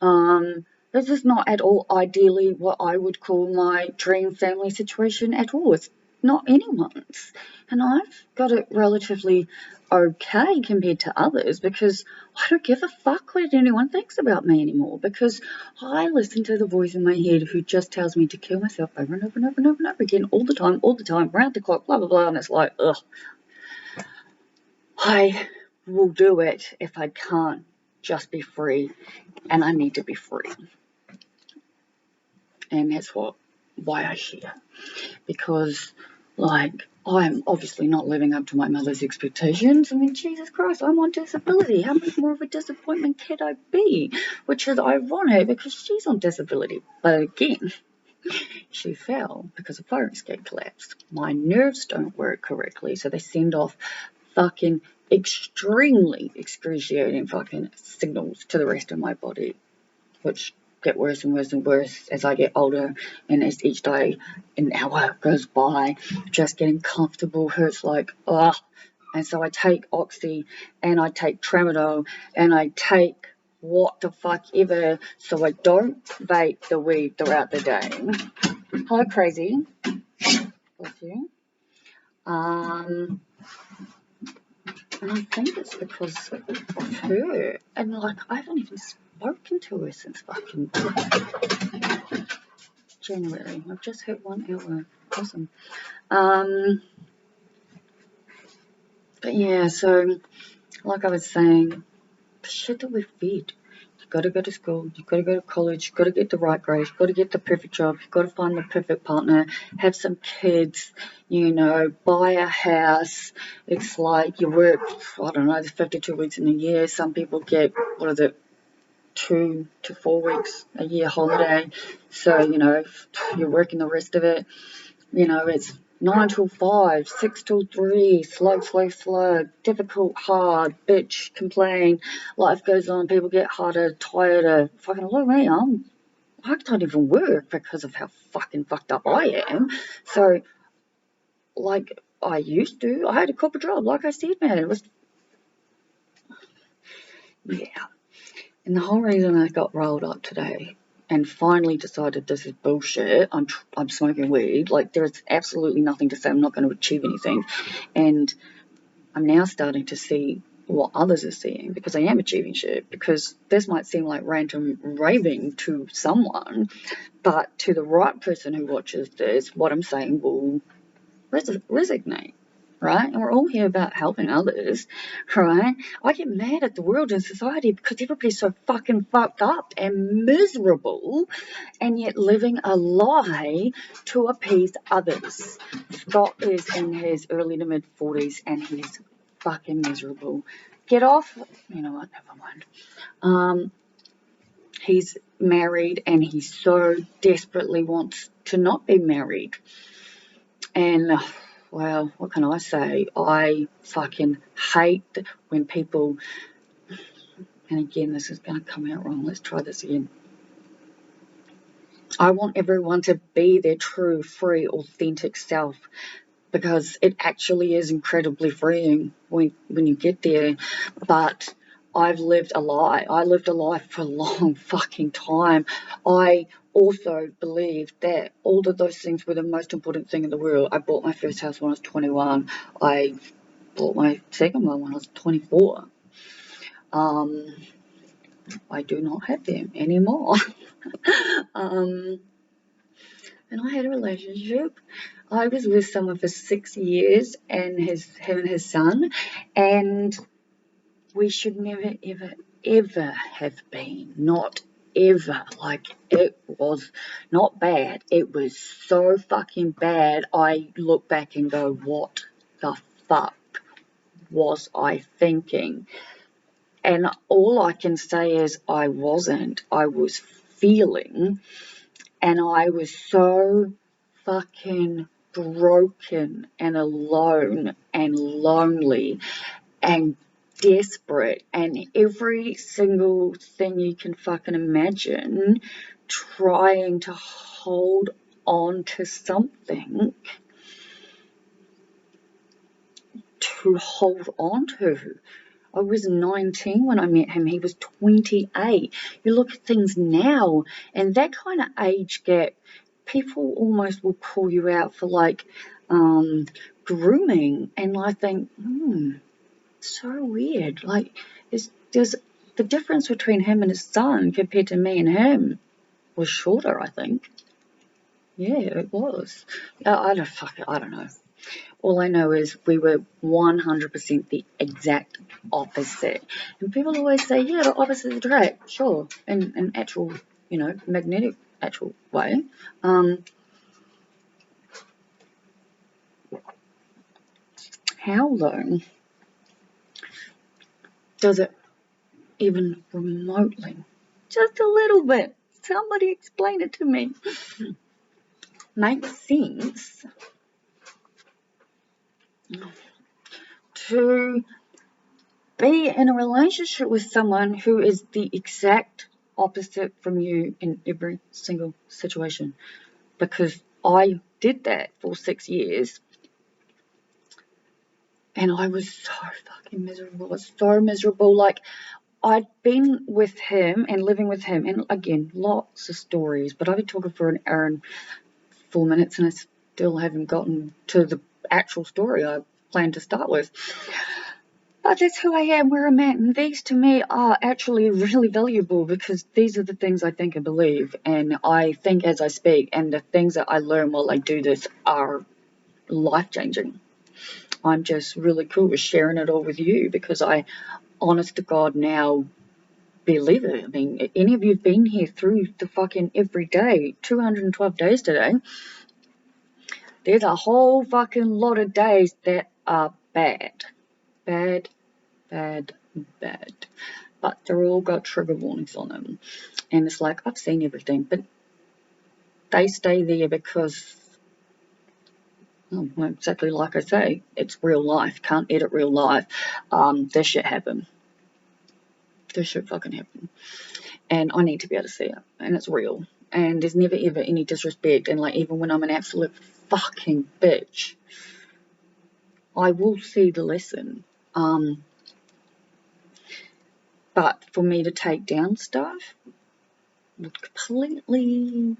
This is not at all ideally what I would call my dream family situation at all. It's not anyone's. And I've got it relatively okay compared to others, because I don't give a fuck what anyone thinks about me anymore, because I listen to the voice in my head who just tells me to kill myself over and over and over and over and over again all the time, round the clock, blah, blah, blah, and it's like, ugh. I will do it if I can't just be free, and I need to be free. And that's why I'm here, because like, I'm obviously not living up to my mother's expectations. I mean, Jesus Christ, I'm on disability. How much more of a disappointment can I be? Which is ironic, because she's on disability. But again, she fell because a fire escape collapsed. My nerves don't work correctly, so they send off fucking extremely excruciating fucking signals to the rest of my body, which get worse and worse and worse as I get older, and as each day, an hour goes by, just getting comfortable hurts like, ugh. And so I take Oxy, and I take Tramadol, and I take what the fuck ever, so I don't vape the weed throughout the day. Hello, crazy. Bless you. And I think it's because of her. And like, I haven't even spoken to her since fucking January. I've just hit 1 hour. Awesome. But yeah, so like I was saying, the shit that we're fed. You gotta go to school, you gotta go to college, you gotta get the right grades, you gotta get the perfect job, you gotta find the perfect partner, have some kids, you know, buy a house. It's like you work, I don't know, there's 52 weeks in a year. Some people get, 2 to 4 weeks a year holiday. So, you know, you're working the rest of it. You know, it's 9 till 5, 6 till 3, slow, difficult, hard, bitch, complain. Life goes on, people get harder, tired. Fucking look at me, I don't even work because of how fucking fucked up I am. So, like I used to, I had a corporate job, like I said, man. It was, yeah. And the whole reason I got rolled up today and finally decided this is bullshit, I'm smoking weed, like there's absolutely nothing to say I'm not going to achieve anything. And I'm now starting to see what others are seeing, because I am achieving shit. Because this might seem like random raving to someone, but to the right person who watches this, what I'm saying will resonate. Right? And we're all here about helping others, right? I get mad at the world and society because everybody's so fucking fucked up and miserable, and yet living a lie to appease others. Scott is in his early to mid 40s and he's fucking miserable. Get off. You know what? Never mind. He's married and he so desperately wants to not be married. And well, what can I say? I fucking hate when people, and again, this is going to come out wrong. Let's try this again. I want everyone to be their true, free, authentic self, because it actually is incredibly freeing when you get there. But I've lived a lie. I lived a lie for a long fucking time. I also believed that all of those things were the most important thing in the world. I bought my first house when I was 21. I bought my second one when I was 24. I do not have them anymore. And I had a relationship. I was with someone for 6 years, and him and his son, and we should never, ever, ever have been. Not ever. Like, it was not bad. It was so fucking bad. I look back and go, what the fuck was I thinking? And all I can say is I wasn't. I was feeling, and I was so fucking broken and alone and lonely and desperate, and every single thing you can fucking imagine, trying to hold on to something to hold on to. I was 19 when I met him. He was 28. You look at things now, and that kind of age gap, people almost will call you out for like grooming, and I think, so weird. Like, there's the difference between him and his son compared to me and him was shorter, I think. Yeah, it was. I don't know. All I know is we were 100% the exact opposite. And people always say, yeah, the opposites attract. Sure, in an actual, magnetic actual way. How though does it even remotely, just a little bit, somebody explain it to me, make sense to be in a relationship with someone who is the exact opposite from you in every single situation, because I did that for 6 years and I was so fucking miserable. I was so miserable. Like, I'd been with him and living with him, and again, lots of stories, but I've been talking for an hour and 4 minutes and I still haven't gotten to the actual story I planned to start with. But that's who I am, where I'm at, and these to me are actually really valuable, because these are the things I think and believe, and I think as I speak, and the things that I learn while I do this are life-changing. I'm just really cool with sharing it all with you, because I, honest to God, now believe it. I mean, any of you have been here through the fucking every day, 212 days today, there's a whole fucking lot of days that are bad. Bad, bad, bad. But they're all got trigger warnings on them. And it's like, I've seen everything, but they stay there because, well, exactly like I say, it's real life. Can't edit real life. This shit happened. This shit fucking happened. And I need to be able to see it. And it's real. And there's never ever any disrespect. And like, even when I'm an absolute fucking bitch, I will see the lesson. But for me to take down stuff would completely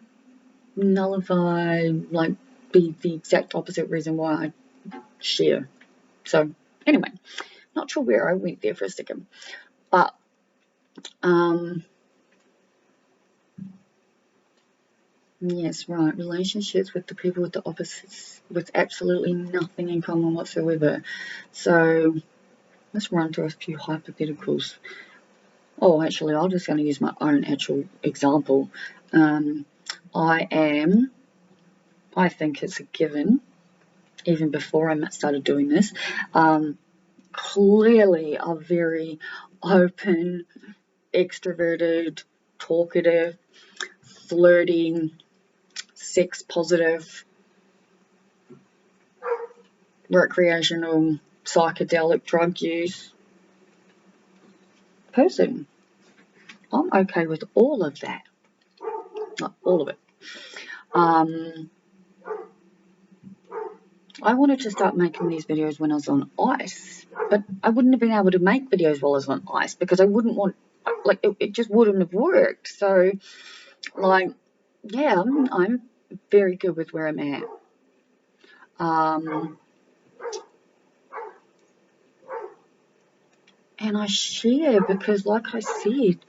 nullify, like, be the exact opposite reason why I share. So anyway, not sure where I went there for a second, but yes, right, relationships with the people with the opposites, with absolutely nothing in common whatsoever. So let's run through a few hypotheticals. Oh, actually, I'm just going to use my own actual example. I think it's a given, even before I started doing this, clearly a very open, extroverted, talkative, flirting, sex positive, recreational, psychedelic drug use person. I'm okay with all of that. Not all of it. I wanted to start making these videos when I was on ice, but I wouldn't have been able to make videos while I was on ice, because I wouldn't want, like, it just wouldn't have worked. So, like, yeah, I'm very good with where I'm at. And I share because, like I said,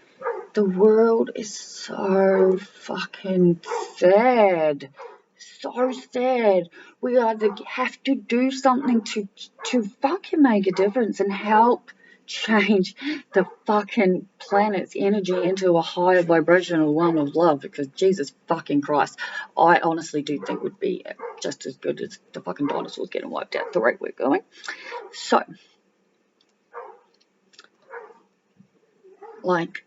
the world is so fucking sad. So sad. We either have to do something to fucking make a difference and help change the fucking planet's energy into a higher vibrational one of love, because Jesus fucking Christ, I honestly do think would be just as good as the fucking dinosaurs getting wiped out the rate we're going. So, like,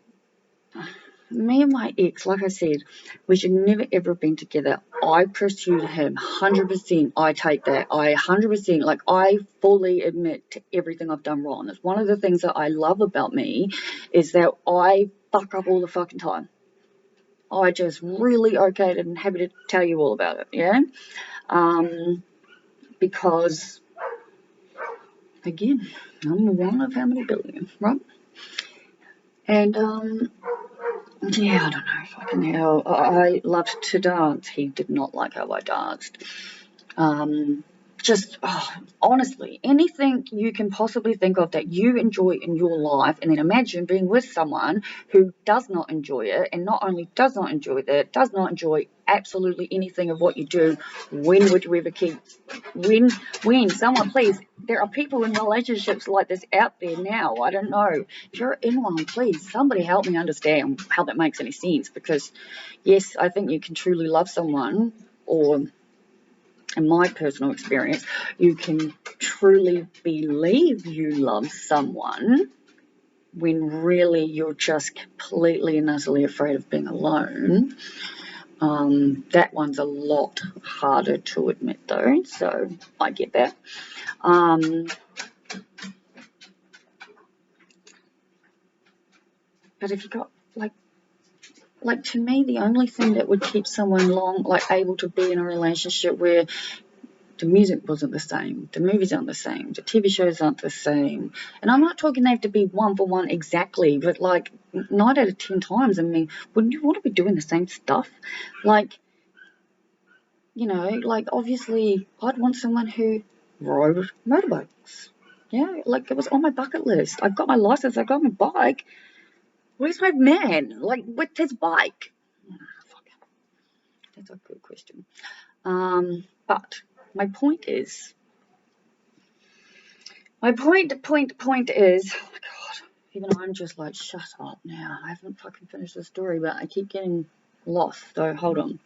me and my ex, like I said, we should never ever been together. I pursued him 100%. I take that. I 100%, like, I fully admit to everything I've done wrong. It's one of the things that I love about me, is that I fuck up all the fucking time. I just really okayed it and happy to tell you all about it, yeah? Because, again, I'm one of how many billion, right? And, yeah, I don't know, fucking hell. I loved to dance. He did not like how I danced. Honestly, anything you can possibly think of that you enjoy in your life, and then imagine being with someone who does not enjoy it, and not only does not enjoy that, does not enjoy absolutely anything of what you do. When would you ever keep? When? Someone, please. There are people in relationships like this out there now. I don't know. If you're in one, please, somebody help me understand how that makes any sense. Because, yes, I think you can truly love someone, or, in my personal experience, you can truly believe you love someone when really you're just completely and utterly afraid of being alone. That one's a lot harder to admit, though, so I get that. But if you got, like, like, to me, the only thing that would keep someone able to be in a relationship where the music wasn't the same, the movies aren't the same, the TV shows aren't the same. And I'm not talking they have to be one for one exactly, but like 9 out of 10 times, I mean, wouldn't you want to be doing the same stuff? Like, you know, like obviously I'd want someone who rode motorbikes. Yeah, like it was on my bucket list. I've got my license, I've got my bike. Where's my man? Like, with his bike? Fuck. That's a good question. But my point is, oh my God, even I'm just like, shut up now. I haven't fucking finished the story, but I keep getting lost, so hold on.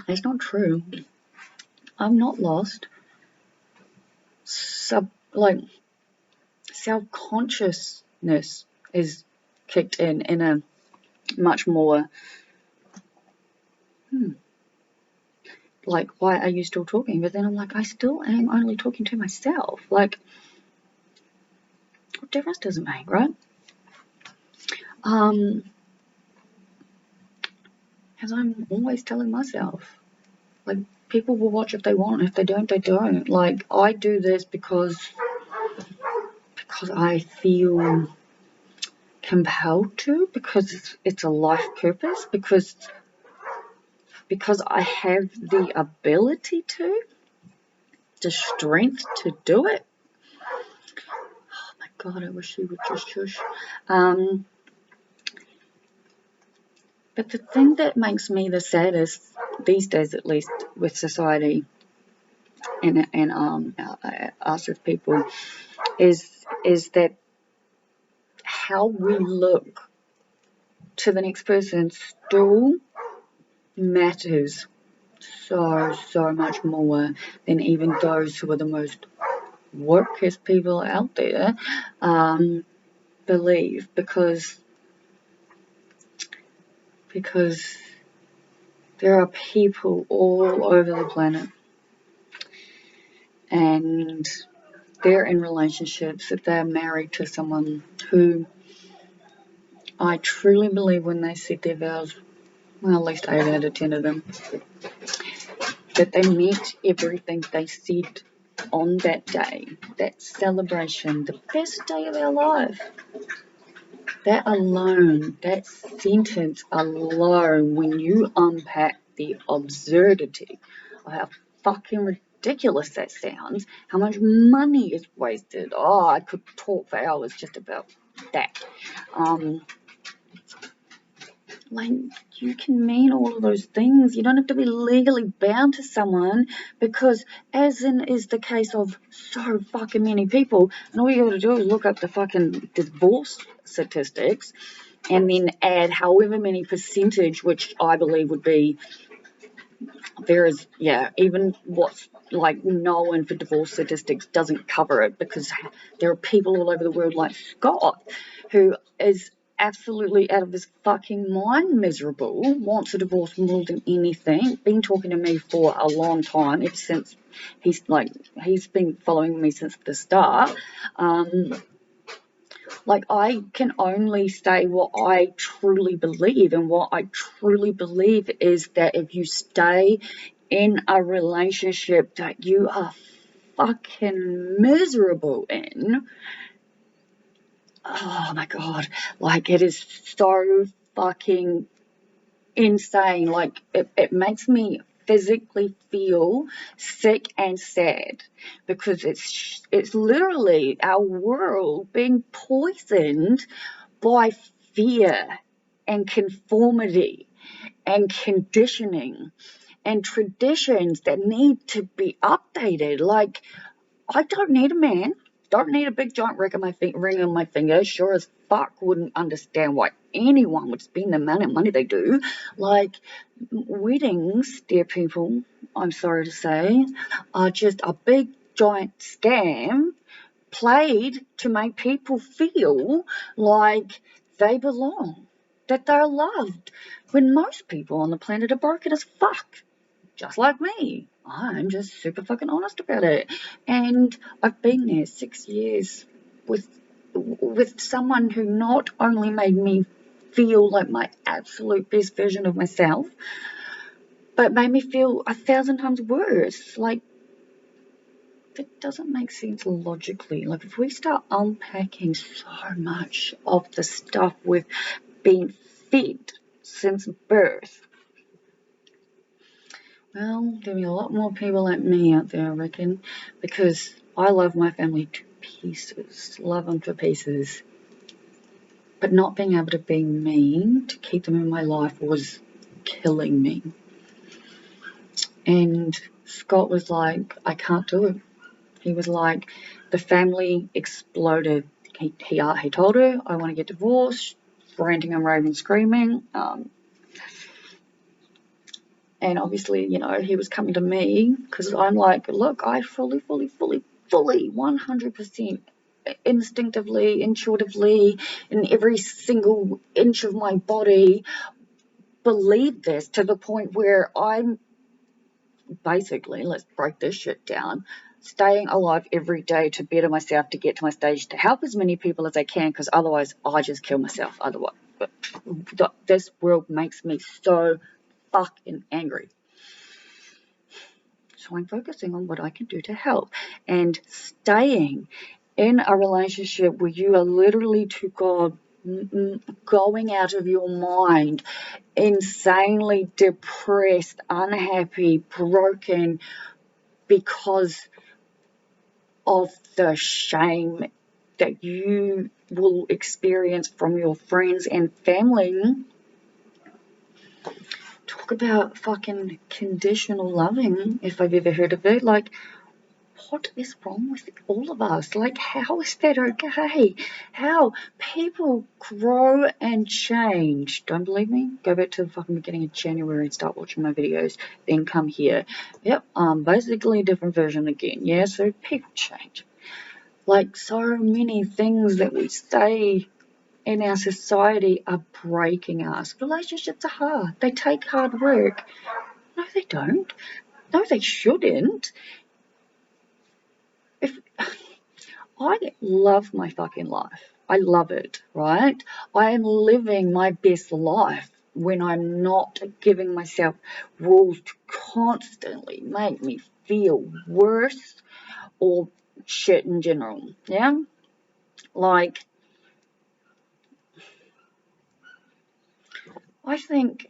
It's not true. I'm not lost. Self-consciousness is kicked in a much more, like, why are you still talking? But then I'm like, I still am only talking to myself. Like, what difference does it make, right? As I'm always telling myself, like, people will watch if they want. If they don't, they don't. Like, I do this because I feel compelled to, because it's a life purpose, because I have the ability to, the strength to do it. Oh my God, I wish he would just shush. But the thing that makes me the saddest these days, at least with society and us as people, is that how we look to the next person still matters so much more than even those who are the most workest people out there believe, because there are people all over the planet and they're in relationships, that they're married to someone who I truly believe when they said their vows, well, at least 8 out of 10 of them, that they meant everything they said on that day, that celebration, the best day of our life. That alone, that sentence alone, when you unpack the absurdity of how fucking ridiculous that sounds, how much money is wasted. Oh, I could talk for hours just about that. Like, you can mean all of those things. You don't have to be legally bound to someone, because as in is the case of so fucking many people, and all you gotta do is look up the fucking divorce statistics and then add however many percentage, which I believe would be, there is, even what's like known for divorce statistics doesn't cover it, because there are people all over the world like Scott, who is absolutely out of his fucking mind miserable, wants a divorce more than anything, been talking to me for a long time, ever since he's been following me since the start. Like, I can only say what I truly believe, and what I truly believe is that if you stay in a relationship that you are fucking miserable in, oh my God, like, it is so fucking insane. Like, it makes me physically feel sick and sad, because it's literally our world being poisoned by fear and conformity and conditioning and traditions that need to be updated. Like, I don't need a man. Don't need a big giant ring on my finger. Sure as fuck wouldn't understand why anyone would spend the amount of money they do. Like, weddings, dear people, I'm sorry to say, are just a big giant scam played to make people feel like they belong, that they're loved, when most people on the planet are broken as fuck. just like me. I'm just super fucking honest about it. And I've been there 6 years with someone who not only made me feel like my absolute best version of myself, but made me feel 1,000 times worse. Like, that doesn't make sense logically. Like, if we start unpacking so much of the stuff we've been fed since birth, well, there'll be a lot more people like me out there, I reckon, because I love my family to pieces, love them to pieces. But not being able to be me, to keep them in my life, was killing me. And Scott was like, I can't do it. He was like, the family exploded. He told her, I want to get divorced, ranting and raving, screaming. And obviously, he was coming to me because I'm like, look, I fully, 100% instinctively, intuitively, in every single inch of my body believe this, to the point where I'm basically, let's break this shit down, staying alive every day to better myself, to get to my stage, to help as many people as I can, because otherwise I just kill myself otherwise. But this world makes me so fucking angry. So I'm focusing on what I can do to help, and staying in a relationship where you are literally, to God, going out of your mind, insanely depressed, unhappy, broken, because of the shame that you will experience from your friends and family. Talk about fucking conditional loving, if I've ever heard of it. Like, what is wrong with all of us? Like, how is that okay? How? People grow and change. Don't believe me? Go back to the fucking beginning of January and start watching my videos. Then come here. Yep, basically a different version again. Yeah, so people change. Like, so many things that we say in our society are breaking us. Relationships are hard. They take hard work. No, they don't. No, they shouldn't. I love my fucking life. I love it, right? I am living my best life when I'm not giving myself rules to constantly make me feel worse or shit in general. Yeah? Like, I think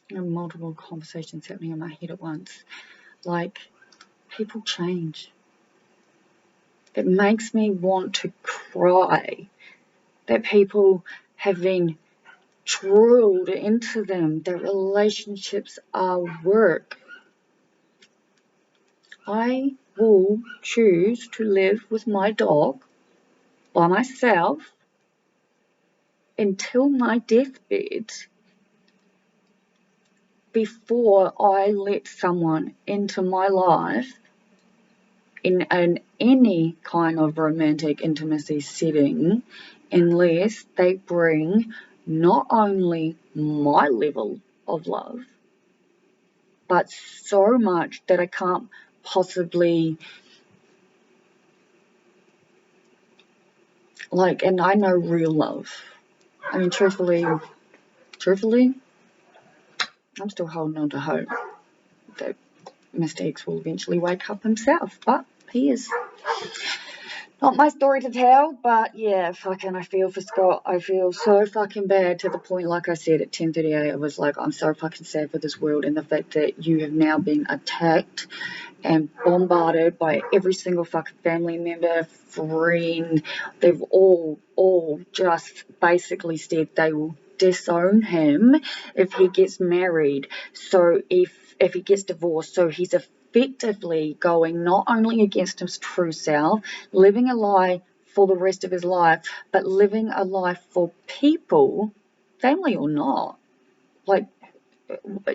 there are multiple conversations happening in my head at once. Like, people change. It makes me want to cry that people have been drilled into them that relationships are work. I will choose to live with my dog by myself until my deathbed before I let someone into my life in any kind of romantic intimacy setting, unless they bring not only my level of love, but so much that I can't possibly, like, and I know real love. I mean, truthfully, I'm still holding on to hope that Mr. X will eventually wake up himself, but he is. Not my story to tell, but yeah, fucking, I feel for Scott. I feel so fucking bad, to the point, like I said, at 10:38, I was like, I'm so fucking sad for this world, and the fact that you have now been attacked and bombarded by every single fucking family member, friend. They've all just basically said they will disown him if he gets married. So if he gets divorced, so he's effectively going not only against his true self, living a lie for the rest of his life, but living a life for people, family or not. Like,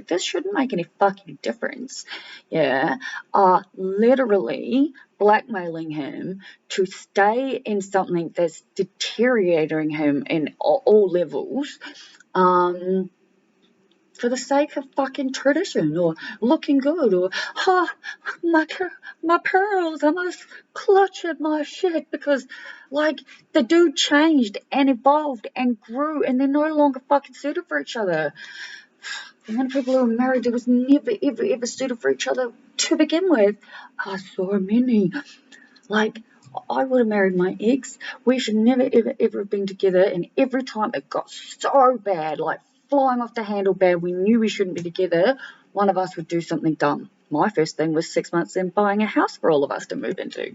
this shouldn't make any fucking difference. Yeah, literally blackmailing him to stay in something that's deteriorating him in all levels. for the sake of fucking tradition or looking good or, oh, my pearls, I must clutch at my shit because, like, the dude changed and evolved and grew and they're no longer fucking suited for each other. The amount of people who are married that was never, ever, ever suited for each other to begin with are so many. Like, I would have married my ex. We should never, ever, ever have been together. And every time it got so bad, like flying off the handle bad, we knew we shouldn't be together, one of us would do something dumb. My first thing was 6 months in buying a house for all of us to move into.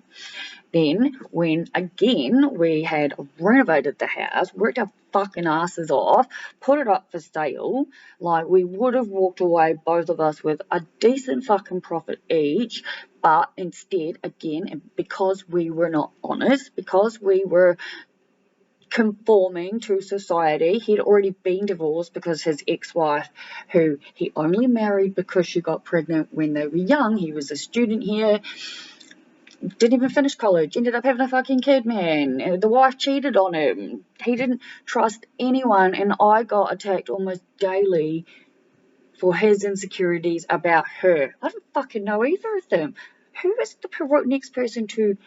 Then, when again we had renovated the house, worked our fucking asses off, put it up for sale, like we would have walked away, both of us, with a decent fucking profit each, but instead, again, because we were not honest, because we were conforming to society, he'd already been divorced because his ex-wife, who he only married because she got pregnant when they were young, he was a student here, didn't even finish college, ended up having a fucking kid, man. The wife cheated on him. He didn't trust anyone, and I got attacked almost daily for his insecurities about her. I don't fucking know either of them. Who is the next person to...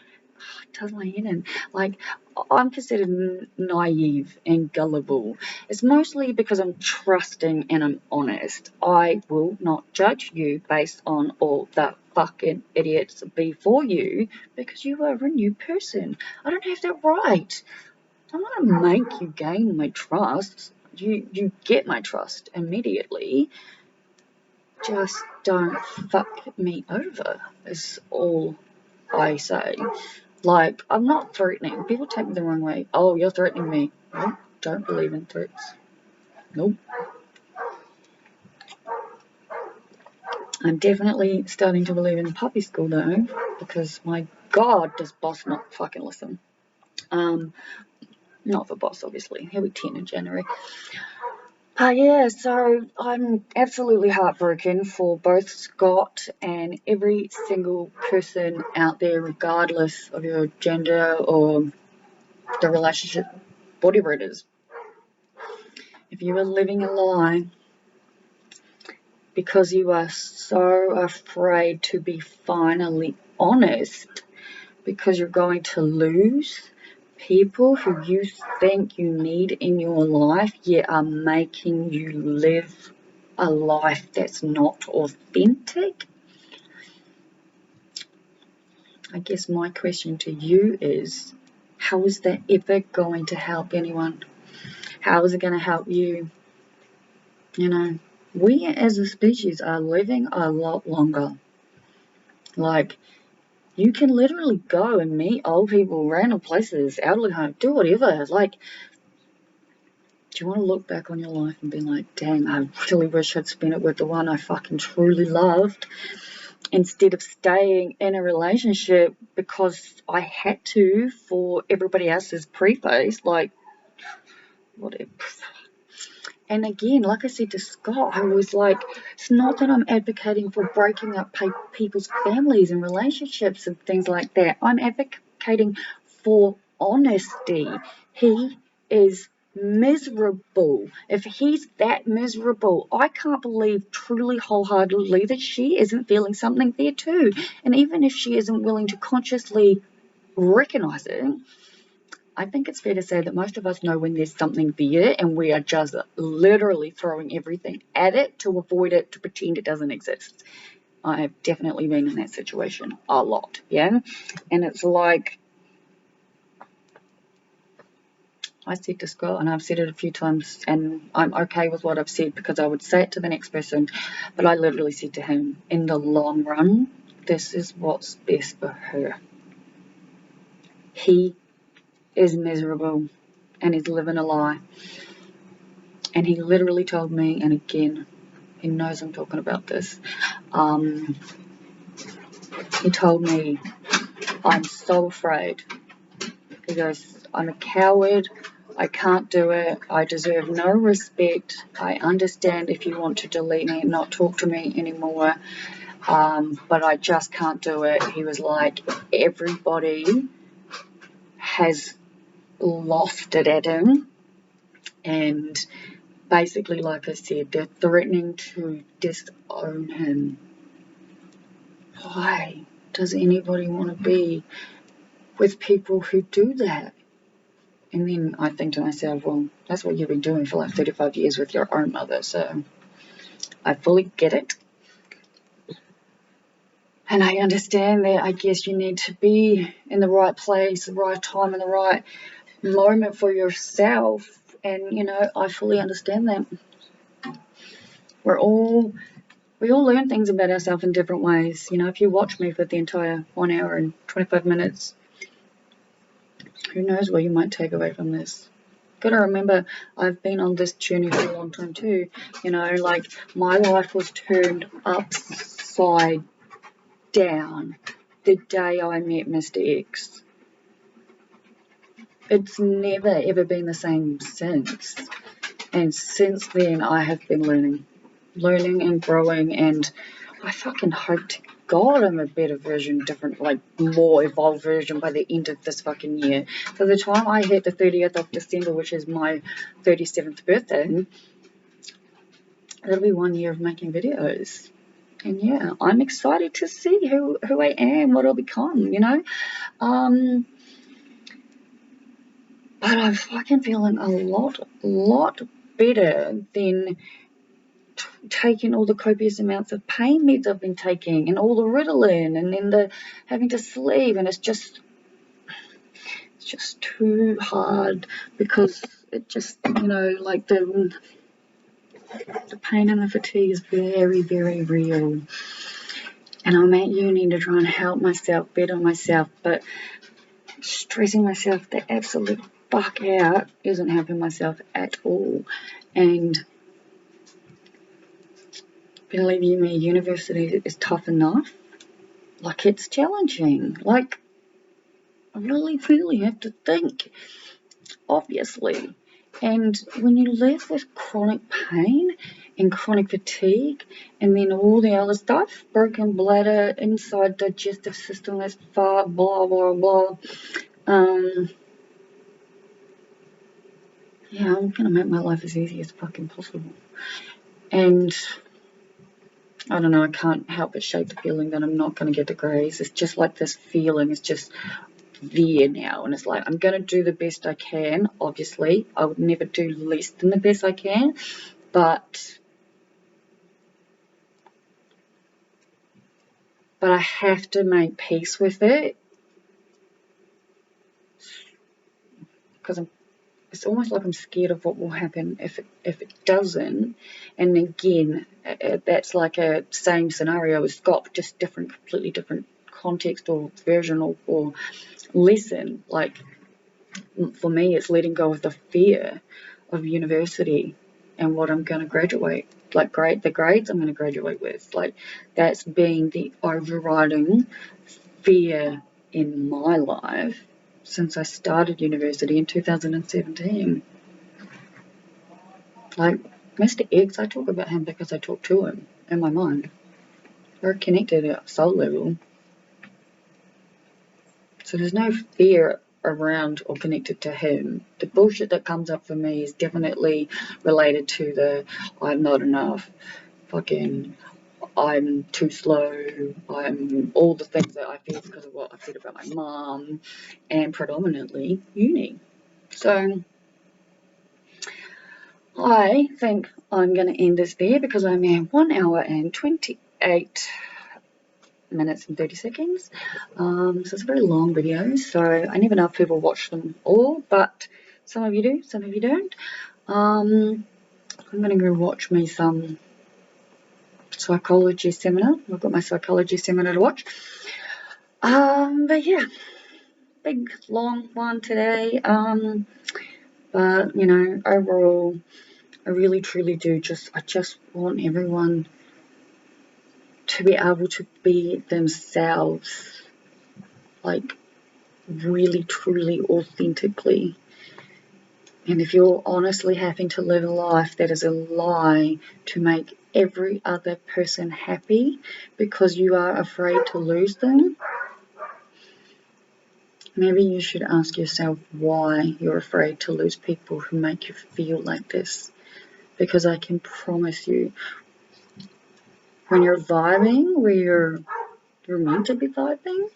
does my head in. Like, I'm considered naive and gullible. It's mostly because I'm trusting and I'm honest. I will not judge you based on all the fucking idiots before you because you are a new person. I don't have that right. I want to make you gain my trust. You get my trust immediately. Just don't fuck me over is all I say. Like, I'm not threatening. People take me the wrong way. Oh, you're threatening me. Nope, don't believe in threats. Nope. I'm definitely starting to believe in puppy school though, because my God, does Boss not fucking listen. Not for Boss, obviously. He'll be 10 in January. Yeah, so I'm absolutely heartbroken for both Scott and every single person out there, regardless of your gender or the relationship, whatever it is. If you are living a lie because you are so afraid to be finally honest, because you're going to lose people who you think you need in your life, yet are making you live a life that's not authentic. I guess my question to you is, how is that ever going to help anyone? How is it going to help you? You know, we as a species are living a lot longer. Like, you can literally go and meet old people, random places, elderly home, do whatever. Like, do you want to look back on your life and be like, dang, I really wish I'd spent it with the one I fucking truly loved, instead of staying in a relationship because I had to for everybody else's preface, like, whatever. And again, like I said to Scott, I was like, it's not that I'm advocating for breaking up people's families and relationships and things like that. I'm advocating for honesty. He is miserable. If he's that miserable, I can't believe truly wholeheartedly that she isn't feeling something there too. And even if she isn't willing to consciously recognize it, I think it's fair to say that most of us know when there's something there and we are just literally throwing everything at it to avoid it, to pretend it doesn't exist. I have definitely been in that situation a lot, yeah? And it's like, I said to Scott, and I've said it a few times, and I'm okay with what I've said because I would say it to the next person, but I literally said to him, in the long run, this is what's best for her. He is miserable and he's living a lie. And he literally told me, and again, he knows I'm talking about this, he told me, I'm so afraid. He goes, I'm a coward, I can't do it, I deserve no respect, I understand if you want to delete me and not talk to me anymore, but I just can't do it. He was like, everybody has lost it at him, and basically, like I said, they're threatening to disown him. Why does anybody want to be with people who do that? And then I think to myself, well, that's what you've been doing for like 35 years with your own mother, so I fully get it. And I understand that I guess you need to be in the right place, the right time, and the right moment for yourself. And, you know, I fully understand that. We all learn things about ourselves in different ways. You know, if you watch me for the entire 1 hour and 25 minutes, who knows what you might take away from this. Gotta remember, I've been on this journey for a long time too. You know, like my life was turned upside down the day I met Mr. X. It's never ever been the same since. And since then, I have been learning and growing, and I fucking hope to God I'm a better version, different, like more evolved version by the end of this fucking year. So the time I hit the 30th of December, which is my 37th birthday, it'll be 1 year of making videos. And yeah, I'm excited to see who I am, what I'll become, you know. But I'm fucking feeling a lot better than taking all the copious amounts of pain meds I've been taking, and all the Ritalin, and then the having to sleep, and it's just too hard, because it just, you know, like the pain and the fatigue is very, very real. And I'm at uni to try and help myself, better myself, but stressing myself the absolute fuck out isn't helping myself at all. And believe you me, university is tough enough. Like, it's challenging. Like, I really have to think, obviously. And when you live with chronic pain and chronic fatigue, and then all the other stuff, broken bladder, inside digestive system that's far, blah, blah, blah. Yeah, I'm gonna make my life as easy as fucking possible. And I don't know, I can't help but shake the feeling that I'm not gonna get degrees. It's just like this feeling is just there now, and it's like I'm gonna do the best I can. Obviously, I would never do less than the best I can, but I have to make peace with it, because it's almost like I'm scared of what will happen if it doesn't. And again, that's like a same scenario as Scott, just completely different context or version or lesson. Like, for me, it's letting go of the fear of university and what I'm going to graduate, like the grades I'm going to graduate with. Like, that's been the overriding fear in my life since I started university in 2017. Like, Mr. X, I talk about him because I talk to him in my mind. We're connected at a soul level. So there's no fear around or connected to him. The bullshit that comes up for me is definitely related to the I'm not enough, fucking I'm too slow, I'm all the things that I feel because of what I've said about my mom, and predominantly uni. So I think I'm going to end this there, because I'm at 1 hour and 28 minutes and 30 seconds. So it's a very long video, so I never know if people watch them all, but some of you do, some of you don't. I'm going to go watch me some psychology seminar. I've got my psychology seminar to watch. But yeah, big long one today. But you know, overall, I really truly do I just want everyone to be able to be themselves, like really truly authentically. And if you're honestly having to live a life that is a lie to make every other person happy because you are afraid to lose them, maybe you should ask yourself why you're afraid to lose people who make you feel like this. because I can promise you, when you're vibing, where you're meant to be vibing,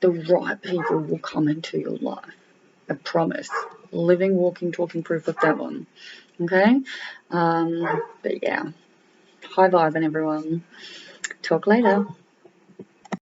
the right people will come into your life. I promise. Living, walking, talking proof of that one. Okay? But yeah. High vibing, everyone. Talk later.